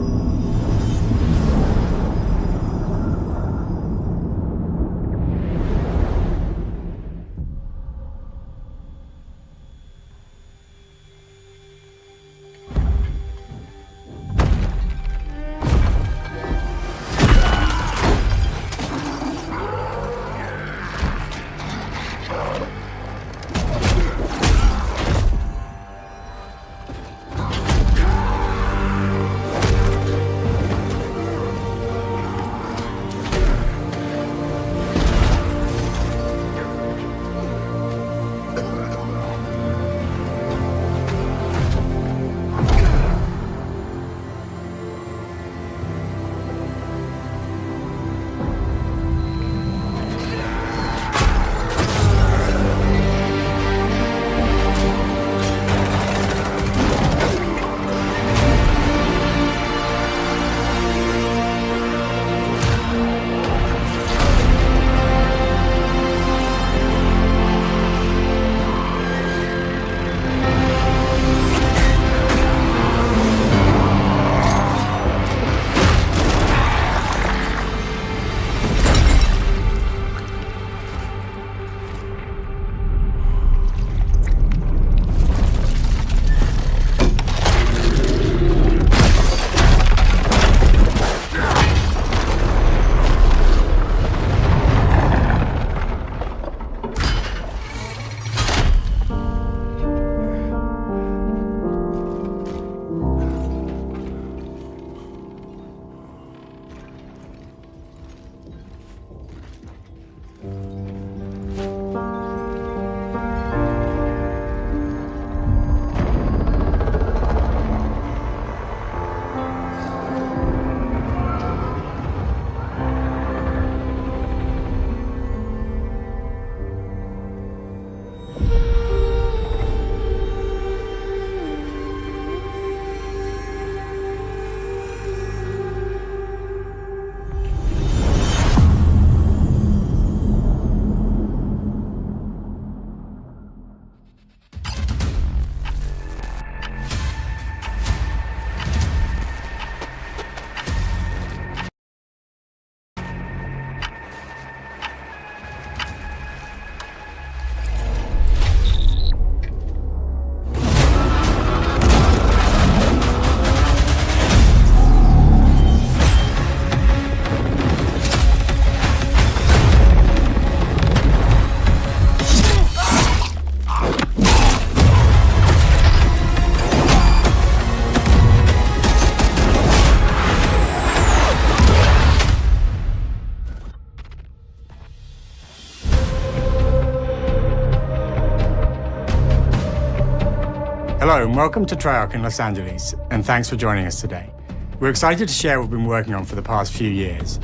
Hello and welcome to Treyarch in Los Angeles, and thanks for joining us today. We're excited to share what we've been working on for the past few years.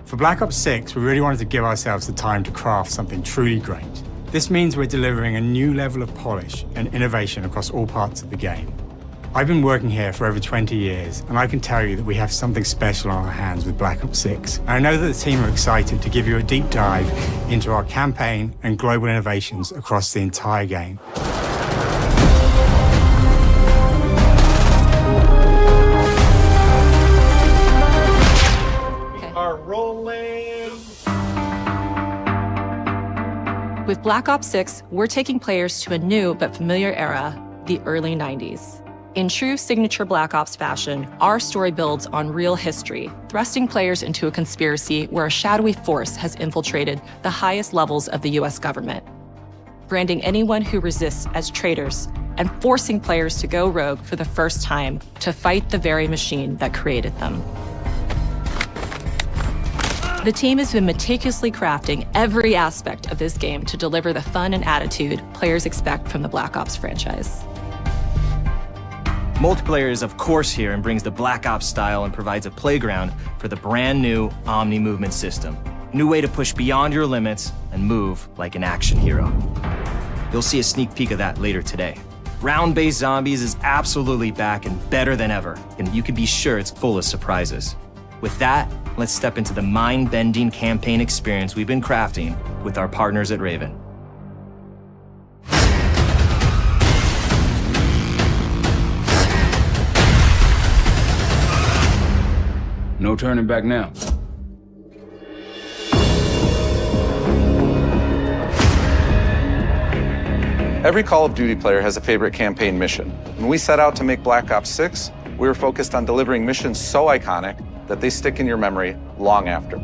For Black Ops 6, we really wanted to give ourselves the time to craft something truly great. This means we're delivering a new level of polish and innovation across all parts of the game. I've been working here for over 20 years, and I can tell you that we have something special on our hands with Black Ops 6. And I know that the team are excited to give you a deep dive into our campaign and global innovations across the entire game. With Black Ops 6, we're taking players to a new but familiar era, the early 90s. In true signature Black Ops fashion, our story builds on real history, thrusting players into a conspiracy where a shadowy force has infiltrated the highest levels of the US government, branding anyone who resists as traitors and forcing players to go rogue for the first time to fight the very machine that created them. The team has been meticulously crafting every aspect of this game to deliver the fun and attitude players expect from the Black Ops franchise. Multiplayer is of course here and brings the Black Ops style and provides a playground for the brand new Omni movement system. New way to push beyond your limits and move like an action hero. You'll see a sneak peek of that later today. Round-based zombies is absolutely back and better than ever, and you can be sure it's full of surprises. With that, let's step into the mind-bending campaign experience we've been crafting with our partners at Raven. No turning back now. Every Call of Duty player has a favorite campaign mission. When we set out to make Black Ops 6, we were focused on delivering missions so iconic that they stick in your memory long after.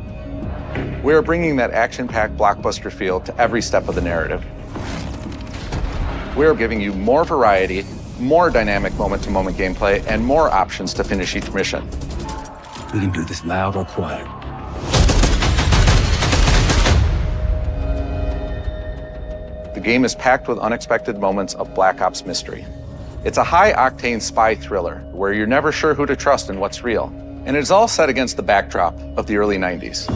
We are bringing that action-packed blockbuster feel to every step of the narrative. We are giving you more variety, more dynamic moment-to-moment gameplay, and more options to finish each mission. We can do this loud or quiet. The game is packed with unexpected moments of Black Ops mystery. It's a high-octane spy thriller where you're never sure who to trust and what's real. And it's all set against the backdrop of the early 90s.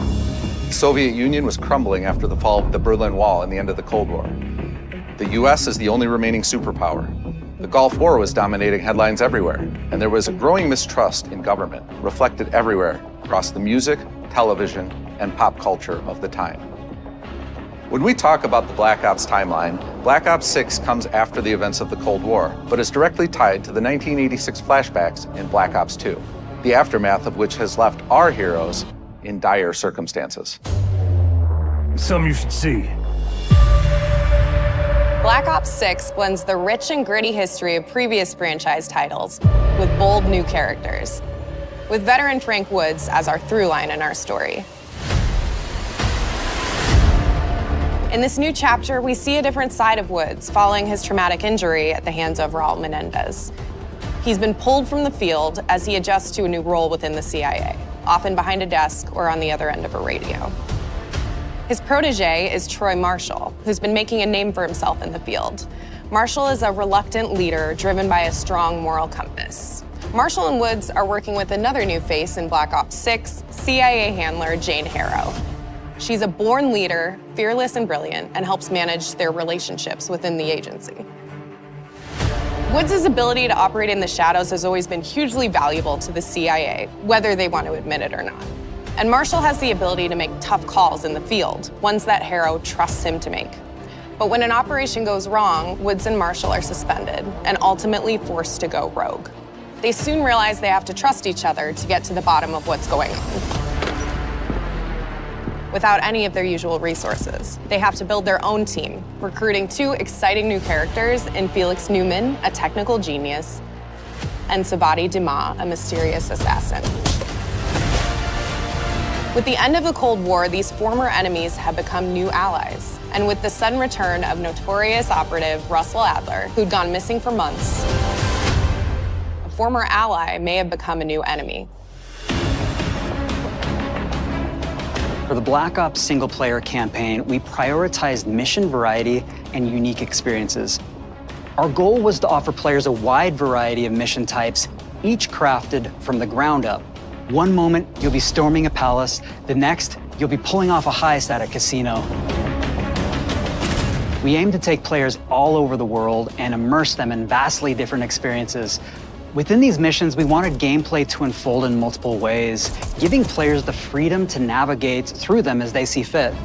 The Soviet Union was crumbling after the fall of the Berlin Wall and the end of the Cold War. The US is the only remaining superpower. The Gulf War was dominating headlines everywhere, and there was a growing mistrust in government, reflected everywhere across the music, television, and pop culture of the time. When we talk about the Black Ops timeline, Black Ops 6 comes after the events of the Cold War, but is directly tied to the 1986 flashbacks in Black Ops 2, the aftermath of which has left our heroes in dire circumstances. Something you should see. Black Ops 6 blends the rich and gritty history of previous franchise titles with bold new characters, with veteran Frank Woods as our through line in our story. In this new chapter, we see a different side of Woods following his traumatic injury at the hands of Raul Menendez. He's been pulled from the field as he adjusts to a new role within the CIA, often behind a desk or on the other end of a radio. His protege is Troy Marshall, who's been making a name for himself in the field. Marshall is a reluctant leader driven by a strong moral compass. Marshall and Woods are working with another new face in Black Ops 6, CIA handler Jane Harrow. She's a born leader, fearless and brilliant, and helps manage their relationships within the agency. Woods' ability to operate in the shadows has always been hugely valuable to the CIA, whether they want to admit it or not. And Marshall has the ability to make tough calls in the field, ones that Harrow trusts him to make. But when an operation goes wrong, Woods and Marshall are suspended and ultimately forced to go rogue. They soon realize they have to trust each other to get to the bottom of what's going on. Without any of their usual resources, they have to build their own team, recruiting two exciting new characters in Felix Newman, a technical genius, and Savati Dima, a mysterious assassin. With the end of the Cold War, these former enemies have become new allies. And with the sudden return of notorious operative Russell Adler, who'd gone missing for months, a former ally may have become a new enemy. For the Black Ops single-player campaign, we prioritized mission variety and unique experiences. Our goal was to offer players a wide variety of mission types, each crafted from the ground up. One moment, you'll be storming a palace. The next, you'll be pulling off a heist at a casino. We aim to take players all over the world and immerse them in vastly different experiences. Within these missions, we wanted gameplay to unfold in multiple ways, giving players the freedom to navigate through them as they see fit.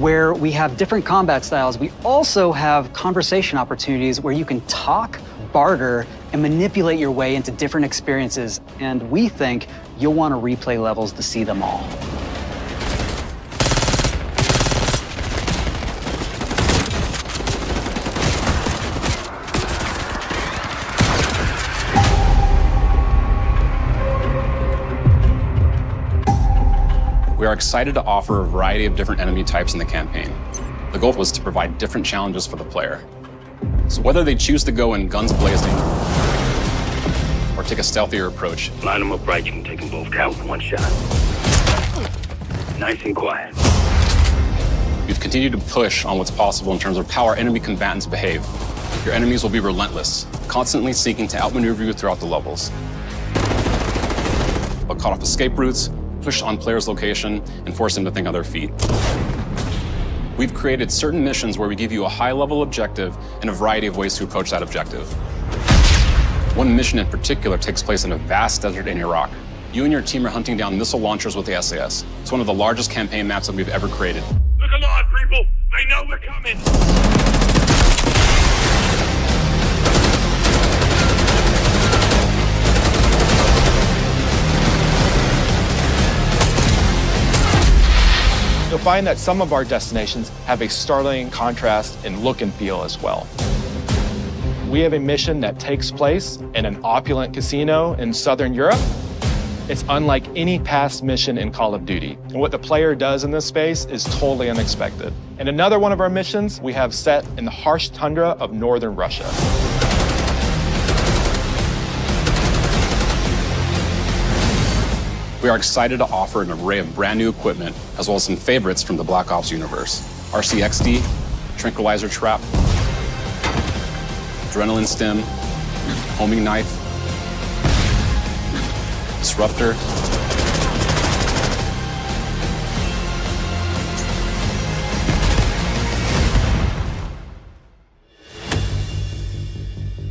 Where we have different combat styles, we also have conversation opportunities where you can talk, barter, and manipulate your way into different experiences, and we think you'll want to replay levels to see them all. We are excited to offer a variety of different enemy types in the campaign. The goal was to provide different challenges for the player. So whether they choose to go in guns blazing or take a stealthier approach. Line them up right, you can take them both down with one shot. Nice and quiet. We've continued to push on what's possible in terms of how our enemy combatants behave. Your enemies will be relentless, constantly seeking to outmaneuver you throughout the levels. They'll cut off escape routes, push on players' location, and force them to think on their feet. We've created certain missions where we give you a high-level objective and a variety of ways to approach that objective. One mission in particular takes place in a vast desert in Iraq. You and your team are hunting down missile launchers with the SAS. It's one of the largest campaign maps that we've ever created. Look alive, people! They know we're coming! You'll find that some of our destinations have a startling contrast in look and feel as well. We have a mission that takes place in an opulent casino in Southern Europe. It's unlike any past mission in Call of Duty. And what the player does in this space is totally unexpected. And another one of our missions we have set in the harsh tundra of northern Russia. We are excited to offer an array of brand new equipment, as well as some favorites from the Black Ops universe. RCXD, Tranquilizer Trap, Adrenaline Stim, Homing Knife, Disruptor,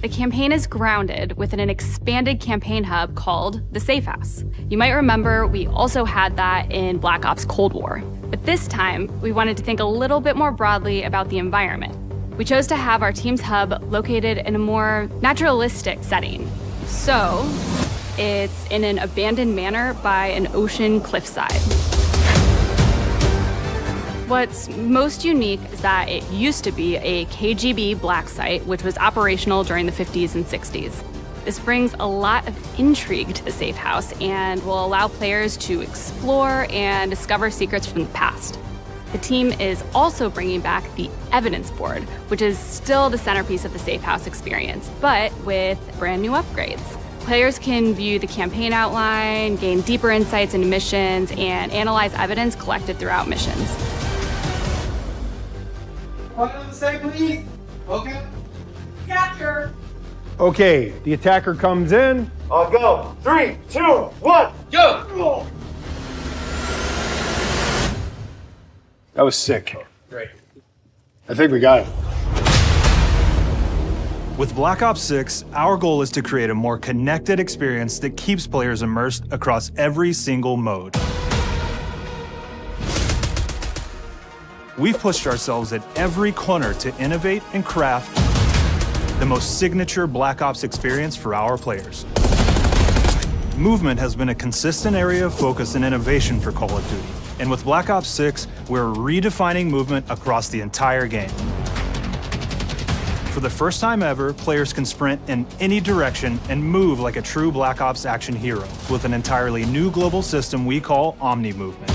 The campaign is grounded within an expanded campaign hub called the Safe House. You might remember we also had that in Black Ops Cold War. But this time, we wanted to think a little bit more broadly about the environment. We chose to have our team's hub located in a more naturalistic setting. So, it's in an abandoned manor by an ocean cliffside. What's most unique is that it used to be a KGB black site, which was operational during the 50s and 60s. This brings a lot of intrigue to the Safe House and will allow players to explore and discover secrets from the past. The team is also bringing back the evidence board, which is still the centerpiece of the Safe House experience, but with brand new upgrades. Players can view the campaign outline, gain deeper insights into missions, and analyze evidence collected throughout missions. Point on the side, please. Okay. Capture. Okay, the attacker comes in. I'll go. 3, 2, 1, go! That was sick. Great. I think we got it. With Black Ops 6, our goal is to create a more connected experience that keeps players immersed across every single mode. We've pushed ourselves at every corner to innovate and craft the most signature Black Ops experience for our players. Movement has been a consistent area of focus and innovation for Call of Duty. And with Black Ops 6, we're redefining movement across the entire game. For the first time ever, players can sprint in any direction and move like a true Black Ops action hero with an entirely new global system we call Omni Movement.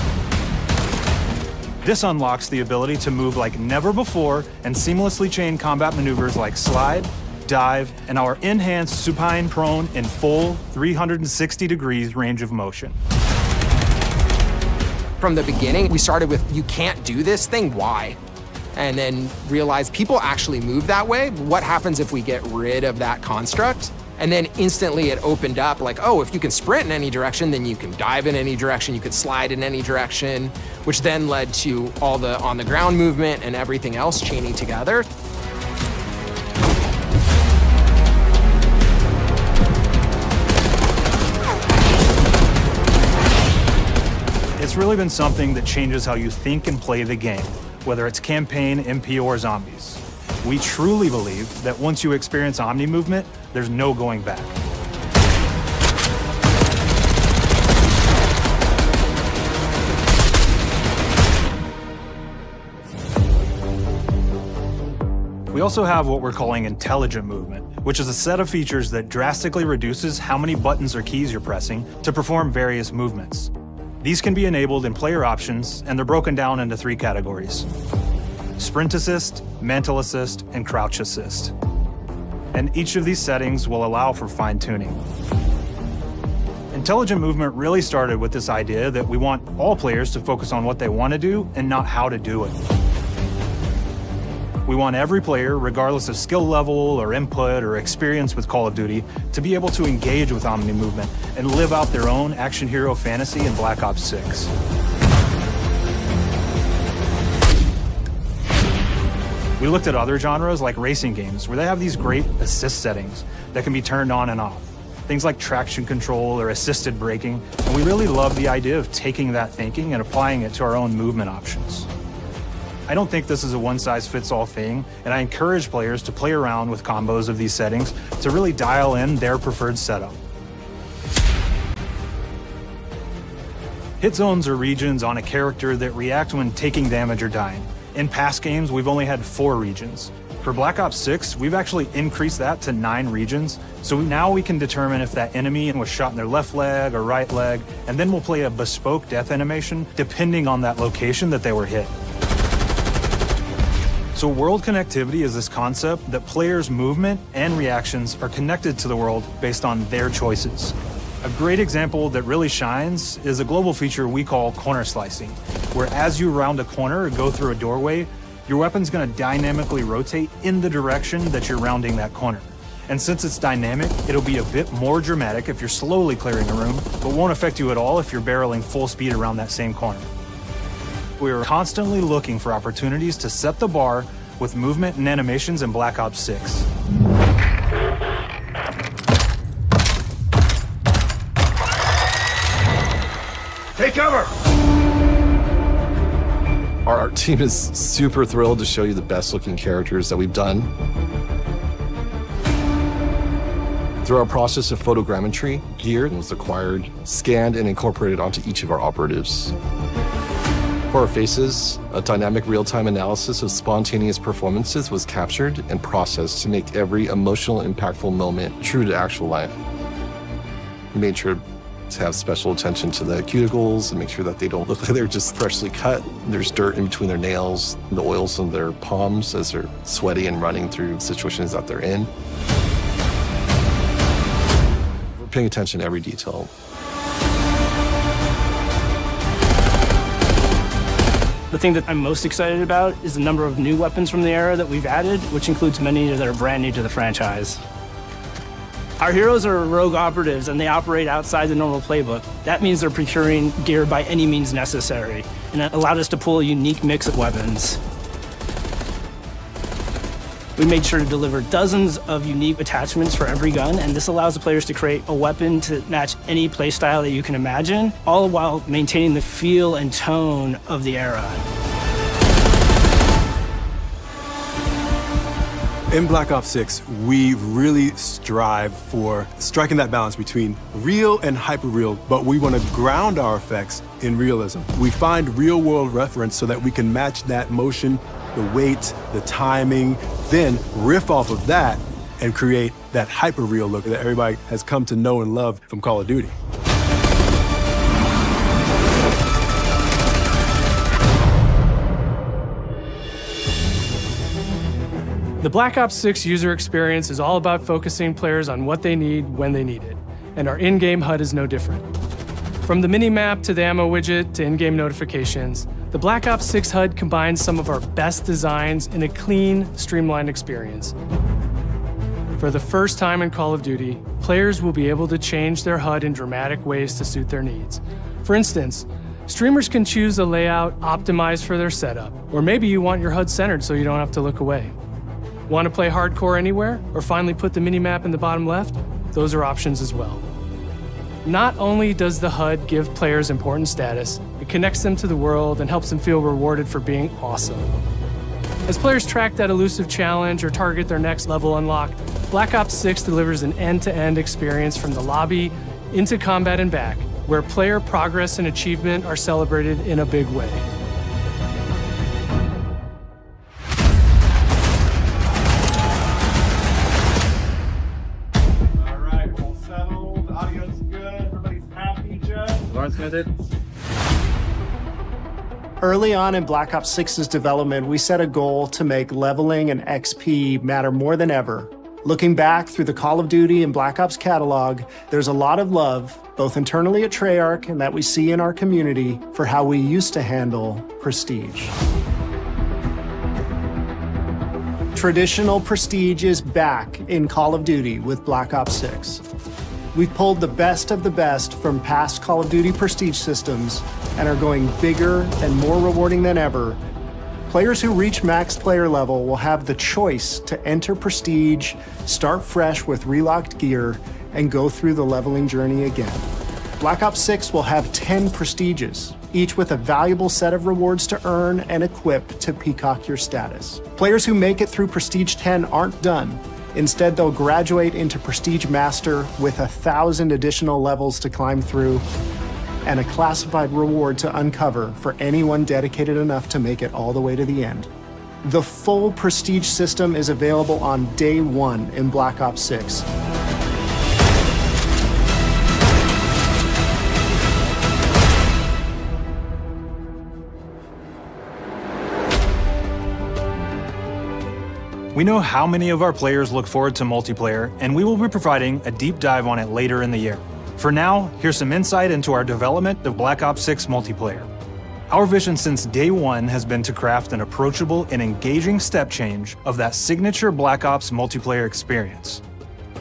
This unlocks the ability to move like never before and seamlessly chain combat maneuvers like slide, dive, and our enhanced supine prone in full 360 degrees range of motion. From the beginning, we started with, you can't do this thing, why? And then realized people actually move that way. What happens if we get rid of that construct? And then instantly it opened up like, oh, if you can sprint in any direction, then you can dive in any direction, you could slide in any direction, which then led to all the on-the-ground movement and everything else chaining together. It's really been something that changes how you think and play the game, whether it's campaign, MP, or zombies. We truly believe that once you experience Omni Movement, there's no going back. We also have what we're calling intelligent movement, which is a set of features that drastically reduces how many buttons or keys you're pressing to perform various movements. These can be enabled in player options, and they're broken down into 3 categories: Sprint Assist, Mantle Assist, and Crouch Assist. And each of these settings will allow for fine-tuning. Intelligent movement really started with this idea that we want all players to focus on what they want to do and not how to do it. We want every player, regardless of skill level or input or experience with Call of Duty, to be able to engage with Omni Movement and live out their own action hero fantasy in Black Ops 6. We looked at other genres like racing games, where they have these great assist settings that can be turned on and off. things like traction control or assisted braking, and we really love the idea of taking that thinking and applying it to our own movement options. I don't think this is a one-size-fits-all thing, and I encourage players to play around with combos of these settings to really dial in their preferred setup. Hit zones are regions on a character that react when taking damage or dying. In past games, we've only had 4 regions. For Black Ops 6, we've actually increased that to 9 regions, so now we can determine if that enemy was shot in their left leg or right leg, and then we'll play a bespoke death animation depending on that location that they were hit. So world connectivity is this concept that players' movement and reactions are connected to the world based on their choices. A great example that really shines is a global feature we call corner slicing, where as you round a corner or go through a doorway, your weapon's gonna dynamically rotate in the direction that you're rounding that corner. And since it's dynamic, it'll be a bit more dramatic if you're slowly clearing a room, but won't affect you at all if you're barreling full speed around that same corner. We're constantly looking for opportunities to set the bar with movement and animations in Black Ops 6. Take cover! Our art team is super thrilled to show you the best looking characters that we've done. Through our process of photogrammetry, gear was acquired, scanned, and incorporated onto each of our operatives. For our faces, a dynamic real-time analysis of spontaneous performances was captured and processed to make every emotional, impactful moment true to actual life. We made sure to have special attention to the cuticles and make sure that they don't look like they're just freshly cut. There's dirt in between their nails, the oils on their palms as they're sweaty and running through situations that they're in. We're paying attention to every detail. The thing that I'm most excited about is the number of new weapons from the era that we've added, which includes many that are brand new to the franchise. Our heroes are rogue operatives, and they operate outside the normal playbook. That means they're procuring gear by any means necessary, and it allowed us to pull a unique mix of weapons. We made sure to deliver dozens of unique attachments for every gun, and this allows the players to create a weapon to match any playstyle that you can imagine, all while maintaining the feel and tone of the era. In Black Ops 6, we really strive for striking that balance between real and hyper-real, but we want to ground our effects in realism. We find real-world reference so that we can match that motion, the weight, the timing, then riff off of that and create that hyper-real look that everybody has come to know and love from Call of Duty. The Black Ops 6 user experience is all about focusing players on what they need when they need it, and our in-game HUD is no different. From the mini-map to the ammo widget to in-game notifications, the Black Ops 6 HUD combines some of our best designs in a clean, streamlined experience. For the first time in Call of Duty, players will be able to change their HUD in dramatic ways to suit their needs. For instance, streamers can choose a layout optimized for their setup, or maybe you want your HUD centered so you don't have to look away. Want to play hardcore anywhere, or finally put the minimap in the bottom left? Those are options as well. Not only does the HUD give players important status, it connects them to the world and helps them feel rewarded for being awesome. As players track that elusive challenge or target their next level unlock, Black Ops 6 delivers an end-to-end experience from the lobby into combat and back, where player progress and achievement are celebrated in a big way. Early on in Black Ops 6's development, we set a goal to make leveling and XP matter more than ever. Looking back through the Call of Duty and Black Ops catalog, there's a lot of love, both internally at Treyarch and that we see in our community, for how we used to handle prestige. Traditional prestige is back in Call of Duty with Black Ops 6. We've pulled the best of the best from past Call of Duty prestige systems and are going bigger and more rewarding than ever. Players who reach max player level will have the choice to enter prestige, start fresh with relocked gear, and go through the leveling journey again. Black Ops 6 will have 10 prestiges, each with a valuable set of rewards to earn and equip to peacock your status. Players who make it through Prestige 10 aren't done. Instead, they'll graduate into Prestige Master with 1,000 additional levels to climb through and a classified reward to uncover for anyone dedicated enough to make it all the way to the end. The full Prestige system is available on day one in Black Ops 6. We know how many of our players look forward to multiplayer, and we will be providing a deep dive on it later in the year. For now, here's some insight into our development of Black Ops 6 multiplayer. Our vision since day one has been to craft an approachable and engaging step change of that signature Black Ops multiplayer experience.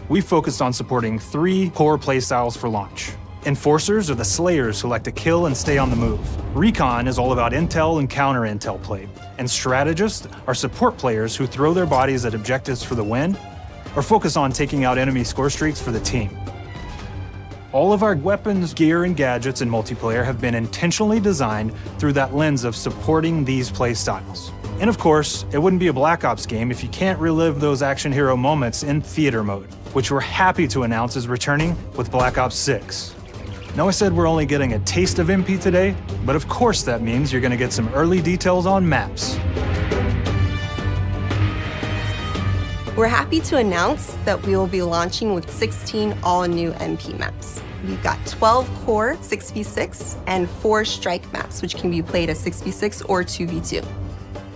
We focused on supporting 3 core playstyles for launch. Enforcers are the slayers who like to kill and stay on the move. Recon is all about intel and counter-intel play. And strategists are support players who throw their bodies at objectives for the win or focus on taking out enemy score streaks for the team. All of our weapons, gear, and gadgets in multiplayer have been intentionally designed through that lens of supporting these playstyles. And of course, it wouldn't be a Black Ops game if you can't relive those action hero moments in theater mode, which we're happy to announce is returning with Black Ops 6. Now I said we're only getting a taste of MP today, but of course that means you're gonna get some early details on maps. We're happy to announce that we will be launching with 16 all-new MP maps. We've got 12 core 6v6 and 4 strike maps, which can be played as 6v6 or 2v2.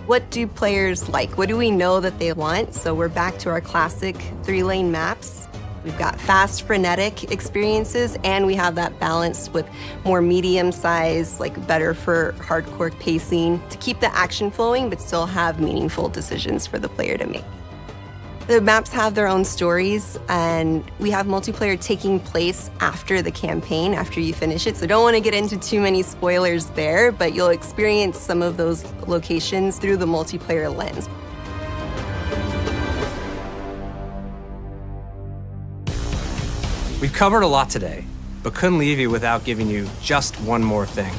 What do players like? What do we know that they want? So we're back to our classic 3-lane maps. We've got fast, frenetic experiences, and we have that balance with more medium size, like better for hardcore pacing, to keep the action flowing, but still have meaningful decisions for the player to make. The maps have their own stories, and we have multiplayer taking place after the campaign, after you finish it. So don't want to get into too many spoilers there, but you'll experience some of those locations through the multiplayer lens. We've covered a lot today, but couldn't leave you without giving you just one more thing.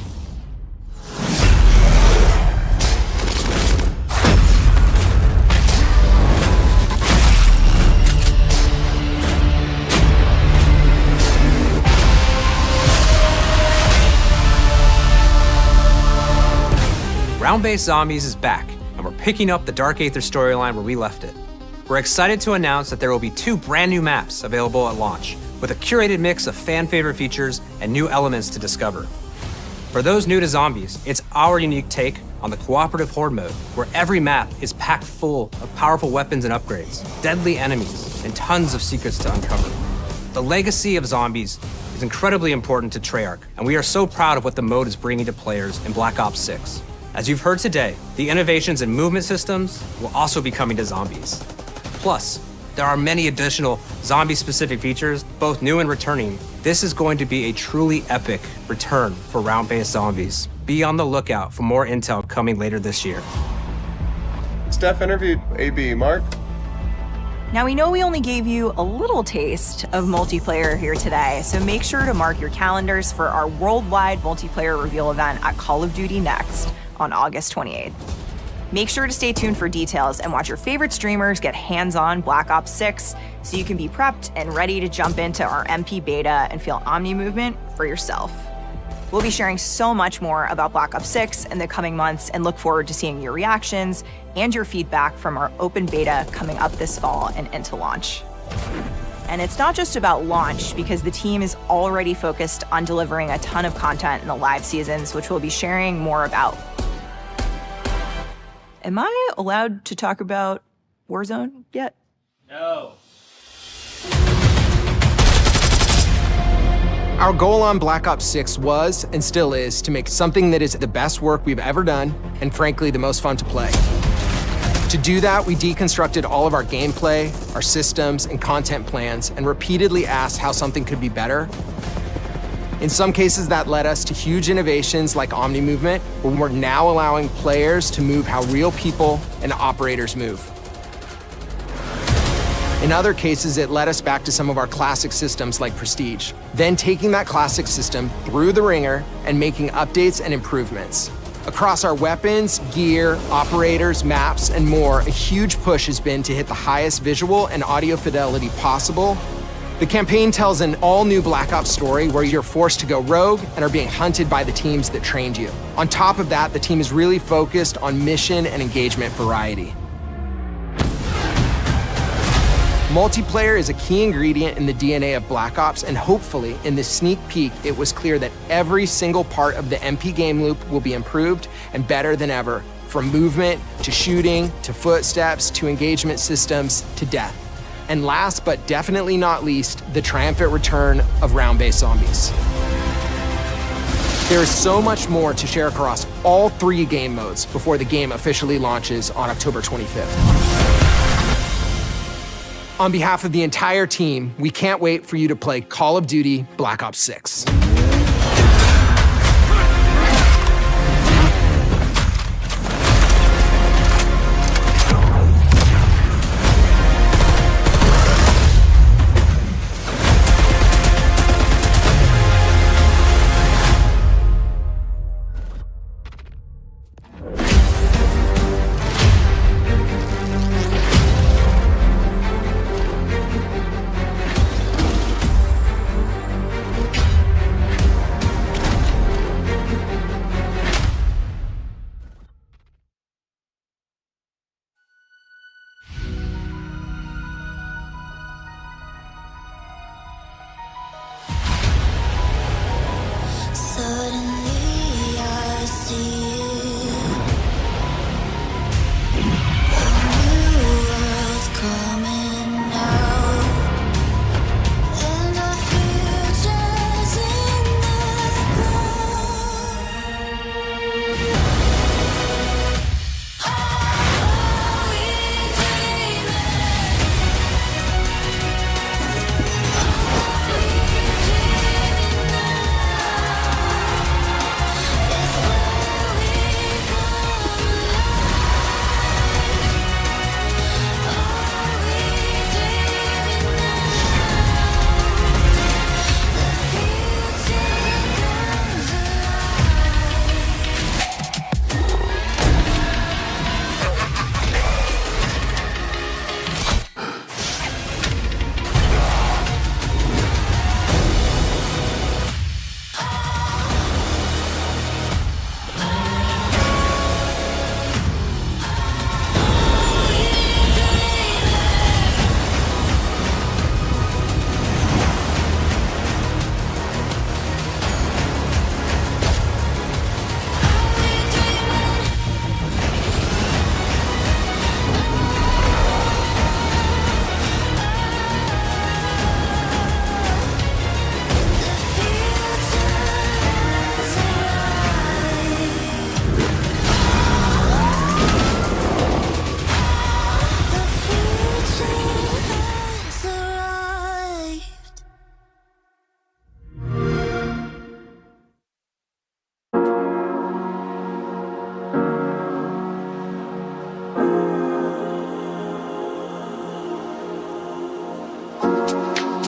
Round-based Zombies is back, and we're picking up the Dark Aether storyline where we left it. We're excited to announce that there will be 2 brand new maps available at launch, with a curated mix of fan-favorite features and new elements to discover. For those new to Zombies, it's our unique take on the cooperative horde mode, where every map is packed full of powerful weapons and upgrades, deadly enemies, and tons of secrets to uncover. The legacy of Zombies is incredibly important to Treyarch, and we are so proud of what the mode is bringing to players in Black Ops 6. As you've heard today, the innovations in movement systems will also be coming to Zombies. Plus, there are many additional zombie-specific features, both new and returning. This is going to be a truly epic return for round-based Zombies. Be on the lookout for more intel coming later this year. Steph interviewed AB. Mark? Now, we know we only gave you a little taste of multiplayer here today, so make sure to mark your calendars for our worldwide multiplayer reveal event at Call of Duty Next on August 28th. Make sure to stay tuned for details and watch your favorite streamers get hands-on Black Ops 6 so you can be prepped and ready to jump into our MP beta and feel Omni movement for yourself. We'll be sharing so much more about Black Ops 6 in the coming months and look forward to seeing your reactions and your feedback from our open beta coming up this fall and into launch. And it's not just about launch, because the team is already focused on delivering a ton of content in the live seasons, which we'll be sharing more about. Am I allowed to talk about Warzone yet? No. Our goal on Black Ops 6 was, and still is, to make something that is the best work we've ever done, and frankly, the most fun to play. To do that, we deconstructed all of our gameplay, our systems, and content plans, and repeatedly asked how something could be better. In some cases, that led us to huge innovations like Omni movement, where we're now allowing players to move how real people and operators move. In other cases, it led us back to some of our classic systems like Prestige, then taking that classic system through the ringer and making updates and improvements. Across our weapons, gear, operators, maps, and more, a huge push has been to hit the highest visual and audio fidelity possible. The campaign tells an all-new Black Ops story where you're forced to go rogue and are being hunted by the teams that trained you. On top of that, the team is really focused on mission and engagement variety. Multiplayer is a key ingredient in the DNA of Black Ops, and hopefully, in this sneak peek, it was clear that every single part of the MP game loop will be improved and better than ever, from movement, to shooting, to footsteps, to engagement systems, to death. And last but definitely not least, the triumphant return of round-based zombies. There is so much more to share across all 3 game modes before the game officially launches on October 25th. On behalf of the entire team, we can't wait for you to play Call of Duty Black Ops 6.